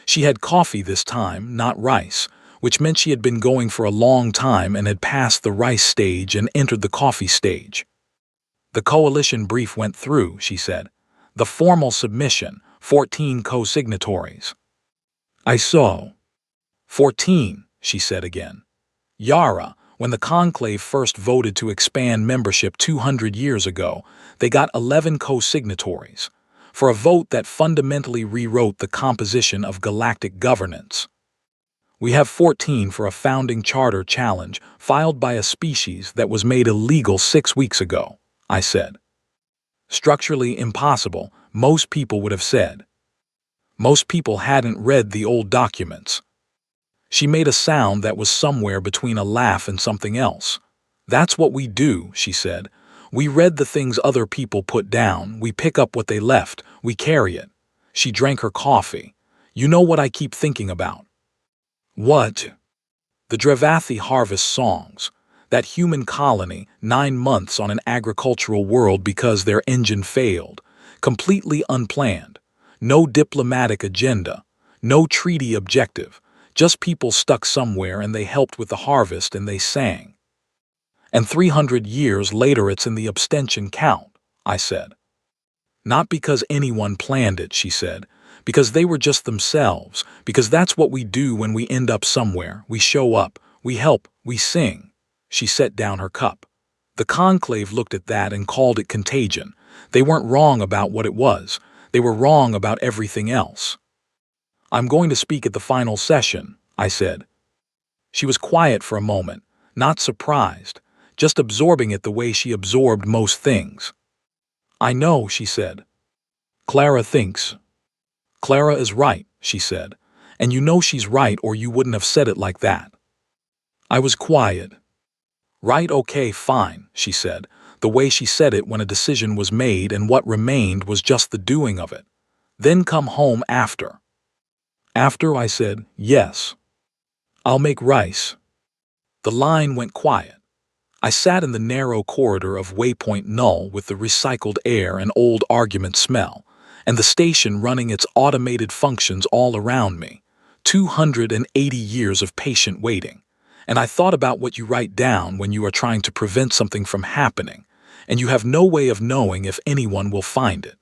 She had coffee this time, not rice, which meant she had been going for a long time and had passed the rice stage and entered the coffee stage. The coalition brief went through, she said. The formal submission, 14 co-signatories. I saw. 14, she said again. Yara, when the conclave first voted to expand membership 200 years ago, they got 11 co-signatories for a vote that fundamentally rewrote the composition of galactic governance. We have 14 for a founding charter challenge filed by a species that was made illegal 6 weeks ago, I said. Structurally impossible, most people would have said. Most people hadn't read the old documents. She made a sound that was somewhere between a laugh and something else. That's what we do, she said. We read the things other people put down, we pick up what they left, we carry it. She drank her coffee. You know what I keep thinking about? What? The Drevathi harvest songs. That human colony, 9 months on an agricultural world because their engine failed. Completely unplanned. No diplomatic agenda. No treaty objective. Just people stuck somewhere and they helped with the harvest and they sang. And 300 years later it's in the abstention count, I said. Not because anyone planned it, she said. Because they were just themselves. Because that's what we do when we end up somewhere. We show up. We help. We sing. She set down her cup. The conclave looked at that and called it contagion. They weren't wrong about what it was. They were wrong about everything else. I'm going to speak at the final session, I said. She was quiet for a moment, not surprised, just absorbing it the way she absorbed most things. I know, she said. Clara thinks. Clara is right, she said. And you know she's right or you wouldn't have said it like that. I was quiet. Right, okay, fine, she said, the way she said it when a decision was made and what remained was just the doing of it. Then come home after. After, I said, yes. I'll make rice. The line went quiet. I sat in the narrow corridor of Waypoint Null with the recycled air and old argument smell, and the station running its automated functions all around me. 280 years of patient waiting. And I thought about what you write down when you are trying to prevent something from happening, and you have no way of knowing if anyone will find it.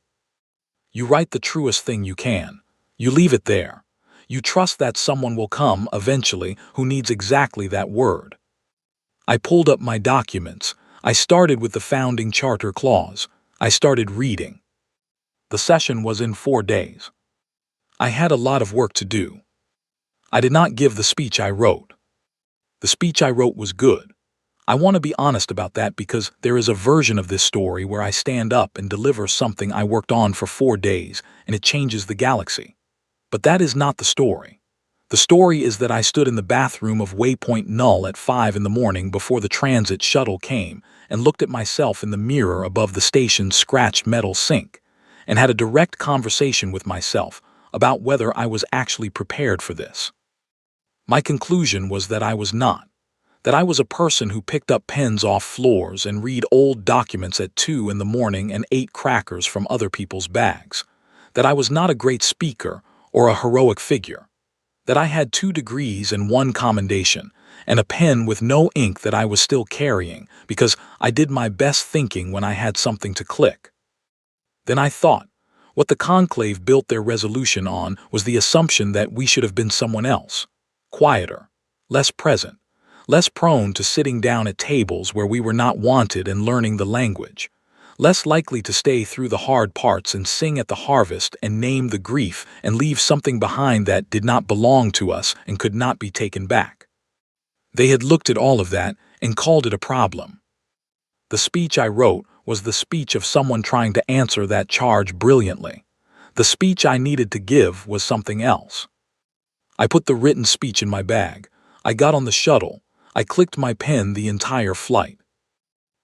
You write the truest thing you can. You leave it there. You trust that someone will come, eventually, who needs exactly that word. I pulled up my documents. I started with the founding charter clause. I started reading. The session was in 4 days. I had a lot of work to do. I did not give the speech I wrote. The speech I wrote was good. I want to be honest about that because there is a version of this story where I stand up and deliver something I worked on for 4 days and it changes the galaxy. But that is not the story. The story is that I stood in the bathroom of Waypoint Null at 5 in the morning before the transit shuttle came and looked at myself in the mirror above the station's scratched metal sink and had a direct conversation with myself about whether I was actually prepared for this. My conclusion was that I was not. That I was a person who picked up pens off floors and read old documents at 2 in the morning and ate crackers from other people's bags. That I was not a great speaker or a heroic figure. That I had 2 degrees and 1 commendation, and a pen with no ink that I was still carrying because I did my best thinking when I had something to click. Then I thought, what the conclave built their resolution on was the assumption that we should have been someone else, quieter, less present, less prone to sitting down at tables where we were not wanted and learning the language, less likely to stay through the hard parts and sing at the harvest and name the grief and leave something behind that did not belong to us and could not be taken back. They had looked at all of that and called it a problem. The speech I wrote was the speech of someone trying to answer that charge brilliantly. The speech I needed to give was something else. I put the written speech in my bag. I got on the shuttle. I clicked my pen the entire flight.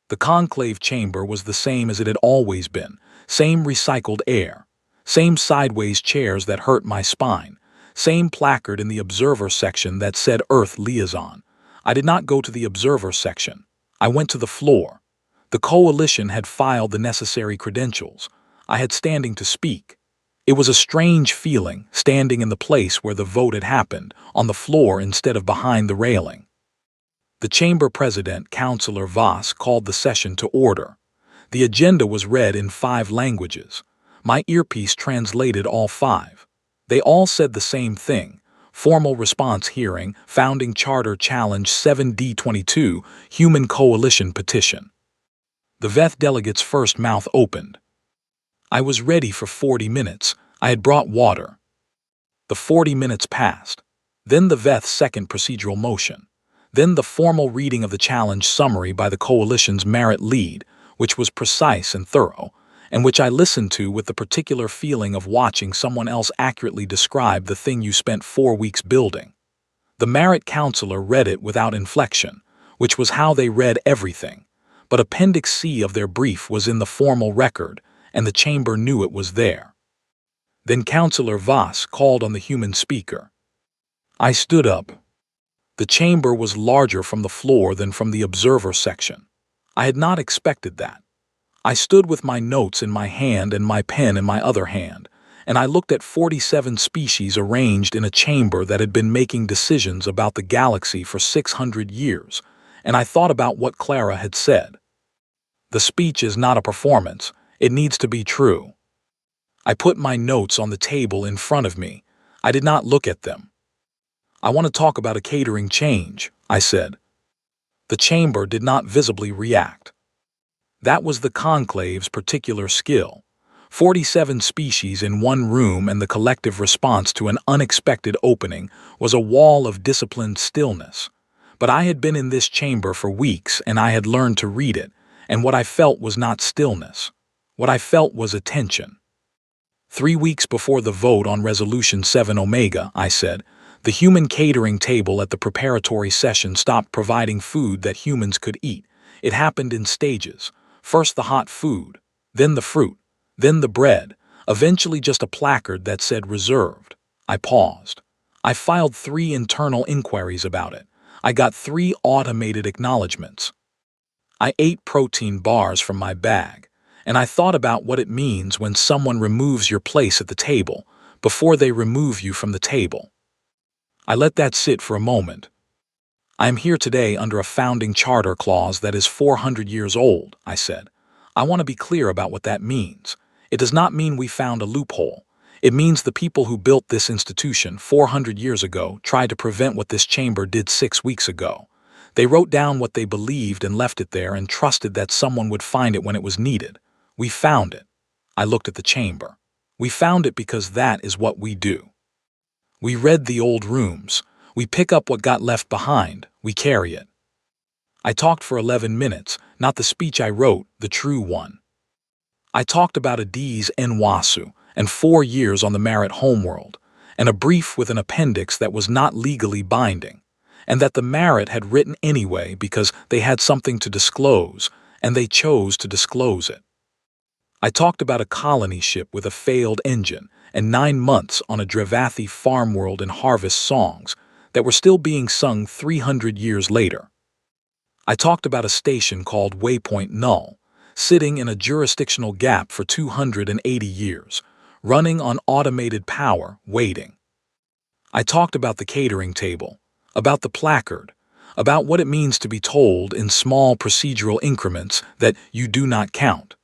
The conclave chamber was the same as it had always been, same recycled air, same sideways chairs that hurt my spine, same placard in the observer section that said Earth Liaison. I did not go to the observer section. I went to the floor. The coalition had filed the necessary credentials. I had standing to speak. It was a strange feeling, standing in the place where the vote had happened, on the floor instead of behind the railing. The chamber president, Councillor Voss, called the session to order. The agenda was read in 5 languages. My earpiece translated all 5. They all said the same thing. Formal response hearing, Founding Charter Challenge 7D22, Human Coalition Petition. The VETH delegate's first mouth opened. I was ready for 40 minutes. I had brought water. The 40 minutes passed. Then the VETH's second procedural motion. Then the formal reading of the challenge summary by the coalition's merit lead, which was precise and thorough, and which I listened to with the particular feeling of watching someone else accurately describe the thing you spent 4 weeks building. The merit counselor read it without inflection, which was how they read everything, but Appendix C of their brief was in the formal record, and the chamber knew it was there. Then Councillor Voss called on the human speaker. I stood up. The chamber was larger from the floor than from the observer section. I had not expected that. I stood with my notes in my hand and my pen in my other hand, and I looked at 47 species arranged in a chamber that had been making decisions about the galaxy for 600 years, and I thought about what Clara had said. The speech is not a performance. It needs to be true. I put my notes on the table in front of me. I did not look at them. I want to talk about a catering change, I said. The chamber did not visibly react. That was the conclave's particular skill. 47 species in one room, and the collective response to an unexpected opening was a wall of disciplined stillness. But I had been in this chamber for weeks, and I had learned to read it, and what I felt was not stillness. What I felt was attention. 3 weeks before the vote on Resolution 7 Omega, I said, the human catering table at the preparatory session stopped providing food that humans could eat. It happened in stages. First the hot food, then the fruit, then the bread, eventually just a placard that said reserved. I paused. I filed 3 internal inquiries about it. I got 3 automated acknowledgments. I ate protein bars from my bag, and I thought about what it means when someone removes your place at the table before they remove you from the table. I let that sit for a moment. I am here today under a founding charter clause that is 400 years old, I said. I want to be clear about what that means. It does not mean we found a loophole. It means the people who built this institution 400 years ago tried to prevent what this chamber did 6 weeks ago. They wrote down what they believed and left it there and trusted that someone would find it when it was needed. We found it. I looked at the chamber. We found it because that is what we do. We read the old rooms. We pick up what got left behind. We carry it. I talked for 11 minutes, not the speech I wrote, the true one. I talked about Adiz Nwasu and 4 years on the Merit homeworld, and a brief with an appendix that was not legally binding, and that the Merit had written anyway because they had something to disclose, and they chose to disclose it. I talked about a colony ship with a failed engine and 9 months on a Drevathi farm world and harvest songs that were still being sung 300 years later. I talked about a station called Waypoint Null, sitting in a jurisdictional gap for 280 years, running on automated power, waiting. I talked about the catering table, about the placard, about what it means to be told in small procedural increments that you do not count.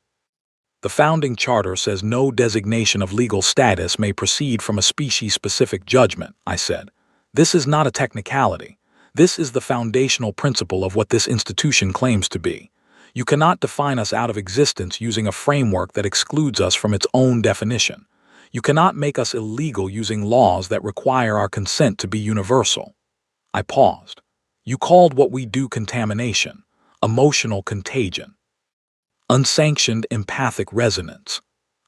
The founding charter says no designation of legal status may proceed from a species-specific judgment, I said. This is not a technicality. This is the foundational principle of what this institution claims to be. You cannot define us out of existence using a framework that excludes us from its own definition. You cannot make us illegal using laws that require our consent to be universal. I paused. You called what we do contamination, emotional contagion, unsanctioned empathic resonance.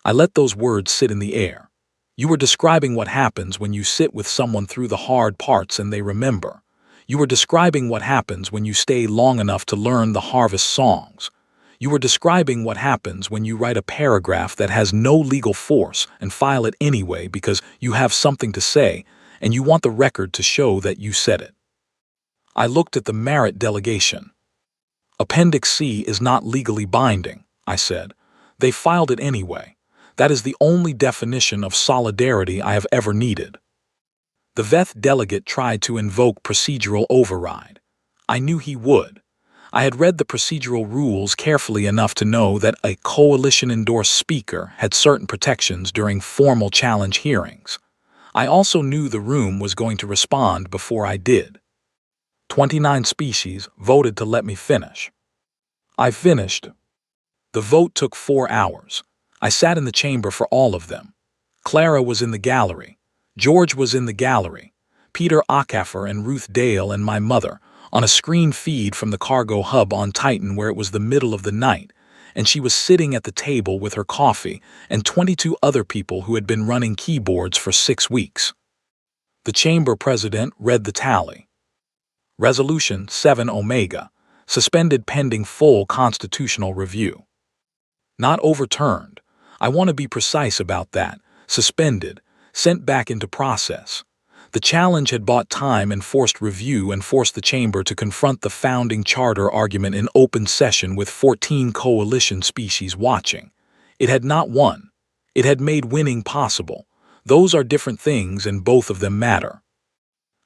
I let those words sit in the air. You were describing what happens when you sit with someone through the hard parts and they remember. You were describing what happens when you stay long enough to learn the harvest songs. You were describing what happens when you write a paragraph that has no legal force and file it anyway because you have something to say and you want the record to show that you said it. I looked at the Merit delegation. Appendix C is not legally binding, I said. They filed it anyway. That is the only definition of solidarity I have ever needed. The VETH delegate tried to invoke procedural override. I knew he would. I had read the procedural rules carefully enough to know that a coalition-endorsed speaker had certain protections during formal challenge hearings. I also knew the room was going to respond before I did. 29 species voted to let me finish. I finished. The vote took 4 hours. I sat in the chamber for all of them. Clara was in the gallery. George was in the gallery. Peter Acaffer and Ruth Dale and my mother, on a screen feed from the cargo hub on Titan where it was the middle of the night, and she was sitting at the table with her coffee and 22 other people who had been running keyboards for 6 weeks. The chamber president read the tally. Resolution 7 Omega, suspended pending full constitutional review. Not overturned. I want to be precise about that. Suspended, sent back into process. The challenge had bought time and forced review and forced the chamber to confront the founding charter argument in open session with 14 coalition species watching. It had not won. It had made winning possible. Those are different things and both of them matter.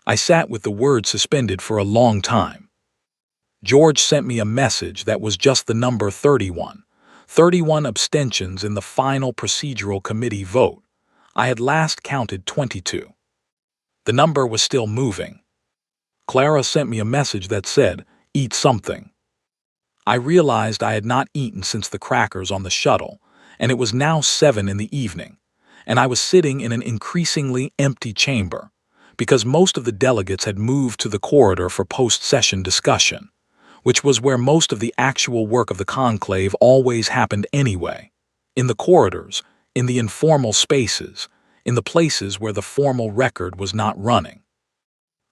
I sat with the word suspended for a long time. George sent me a message that was just the number 31. 31 abstentions in the final procedural committee vote. I had last counted 22. The number was still moving. Clara sent me a message that said, "Eat something." I realized I had not eaten since the crackers on the shuttle, and it was now 7 in the evening, and I was sitting in an increasingly empty chamber, because most of the delegates had moved to the corridor for post-session discussion, which was where most of the actual work of the conclave always happened anyway. In the corridors, in the informal spaces, in the places where the formal record was not running.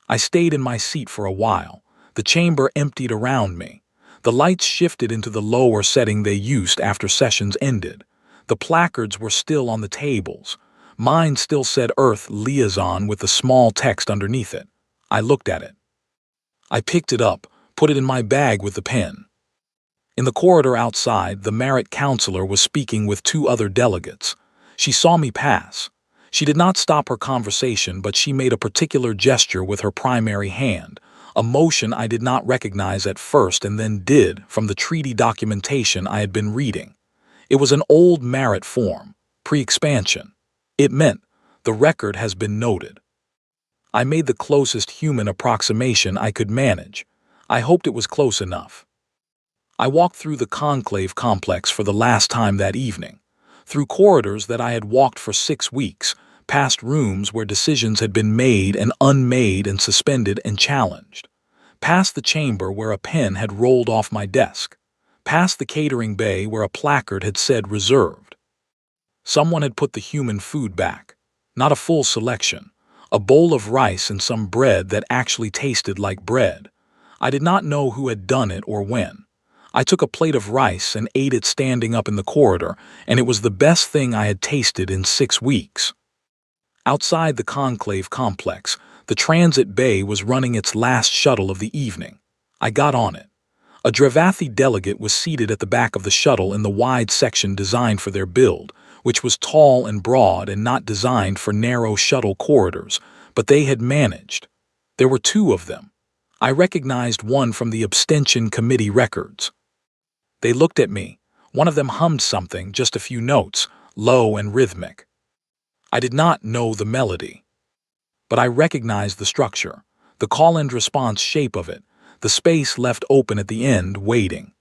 I stayed in my seat for a while. The chamber emptied around me. The lights shifted into the lower setting they used after sessions ended. The placards were still on the tables. Mine still said Earth Liaison with the small text underneath it. I looked at it. I picked it up, put it in my bag with the pen. In the corridor outside, the Merit counselor was speaking with two other delegates. She saw me pass. She did not stop her conversation, but she made a particular gesture with her primary hand, a motion I did not recognize at first and then did from the treaty documentation I had been reading. It was an old Merit form, pre-expansion. It meant, the record has been noted. I made the closest human approximation I could manage. I hoped it was close enough. I walked through the conclave complex for the last time that evening, through corridors that I had walked for 6 weeks, past rooms where decisions had been made and unmade and suspended and challenged, past the chamber where a pen had rolled off my desk, past the catering bay where a placard had said reserved. Someone had put the human food back, not a full selection, a bowl of rice and some bread that actually tasted like bread. I did not know who had done it or when. I took a plate of rice and ate it standing up in the corridor, and it was the best thing I had tasted in 6 weeks. Outside the conclave complex, the transit bay was running its last shuttle of the evening. I got on it. A Dravathi delegate was seated at the back of the shuttle in the wide section designed for their build, which was tall and broad and not designed for narrow shuttle corridors, but they had managed. There were 2 of them. I recognized one from the abstention committee records. They looked at me. One of them hummed something, just a few notes, low and rhythmic. I did not know the melody, but I recognized the structure, the call and response shape of it, the space left open at the end, waiting.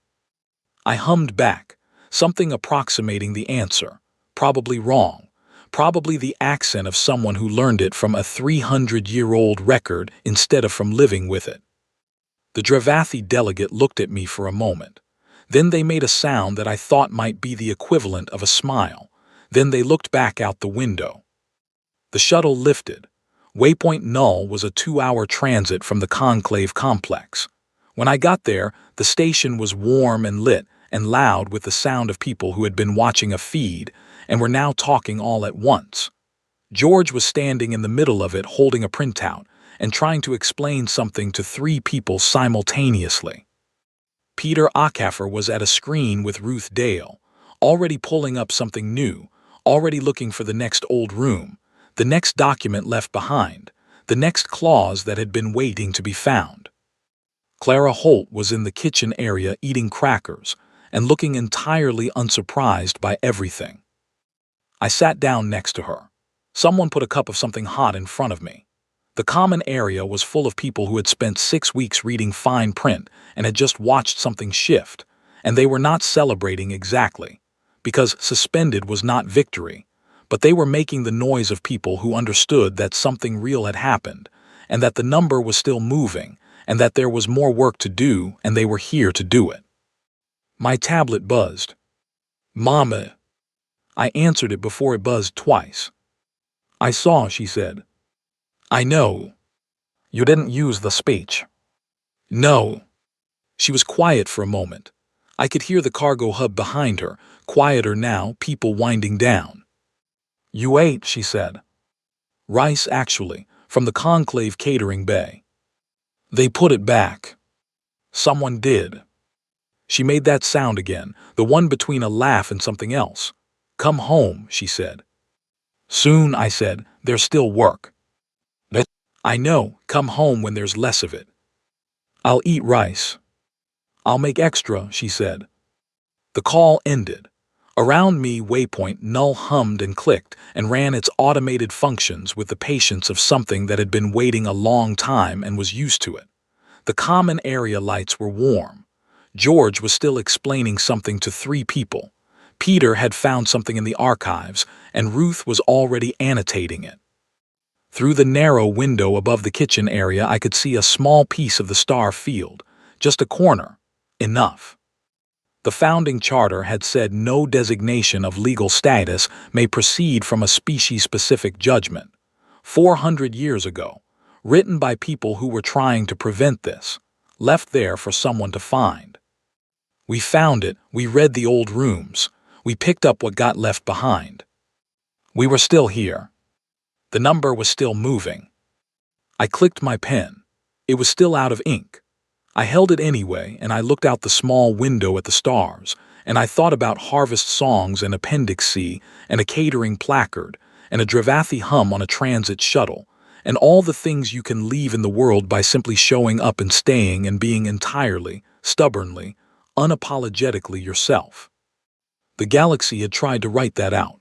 I hummed back, something approximating the answer, probably wrong, probably the accent of someone who learned it from a 300-year-old record instead of from living with it. The Dravathi delegate looked at me for a moment. Then they made a sound that I thought might be the equivalent of a smile. Then they looked back out the window. The shuttle lifted. Waypoint Null was a 2-hour transit from the conclave complex. When I got there, the station was warm and lit and loud with the sound of people who had been watching a feed and were now talking all at once. George was standing in the middle of it holding a printout and trying to explain something to 3 people simultaneously. Peter Acaffer was at a screen with Ruth Dale, already pulling up something new, already looking for the next old room, the next document left behind, the next clause that had been waiting to be found. Clara Holt was in the kitchen area eating crackers and looking entirely unsurprised by everything. I sat down next to her. Someone put a cup of something hot in front of me. The common area was full of people who had spent 6 weeks reading fine print and had just watched something shift, and they were not celebrating exactly, because suspended was not victory, but they were making the noise of people who understood that something real had happened, and that the number was still moving, and that there was more work to do, and they were here to do it. My tablet buzzed. "Mama." I answered it before it buzzed twice. "I saw," she said. "I know. You didn't use the speech." "No." She was quiet for a moment. I could hear the cargo hub behind her, quieter now, people winding down. "You ate," she said. "Rice, actually, from the conclave catering bay. They put it back. Someone did." She made that sound again, the one between a laugh and something else. "Come home," she said. "Soon," I said. "There's still work." "I know. Come home when there's less of it." "I'll eat rice." "I'll make extra," she said. The call ended. Around me, Waypoint Null hummed and clicked and ran its automated functions with the patience of something that had been waiting a long time and was used to it. The common area lights were warm. George was still explaining something to 3 people. Peter had found something in the archives, and Ruth was already annotating it. Through the narrow window above the kitchen area, I could see a small piece of the star field, just a corner. Enough. The founding charter had said no designation of legal status may proceed from a species-specific judgment. 400 years ago, written by people who were trying to prevent this, left there for someone to find. We found it, we read the old rooms, we picked up what got left behind. We were still here. The number was still moving. I clicked my pen. It was still out of ink. I held it anyway, and I looked out the small window at the stars, and I thought about harvest songs and Appendix C, and a catering placard, and a Dravathi hum on a transit shuttle, and all the things you can leave in the world by simply showing up and staying and being entirely, stubbornly, unapologetically yourself. The galaxy had tried to write that out.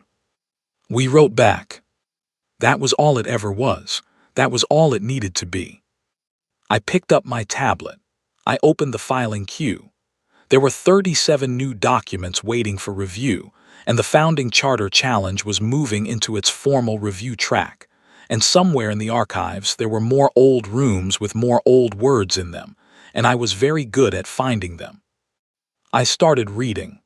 We wrote back. That was all it ever was. That was all it needed to be. I picked up my tablet. I opened the filing queue. There were 37 new documents waiting for review, and the Founding Charter Challenge was moving into its formal review track. And somewhere in the archives there were more old rooms with more old words in them, and I was very good at finding them. I started reading.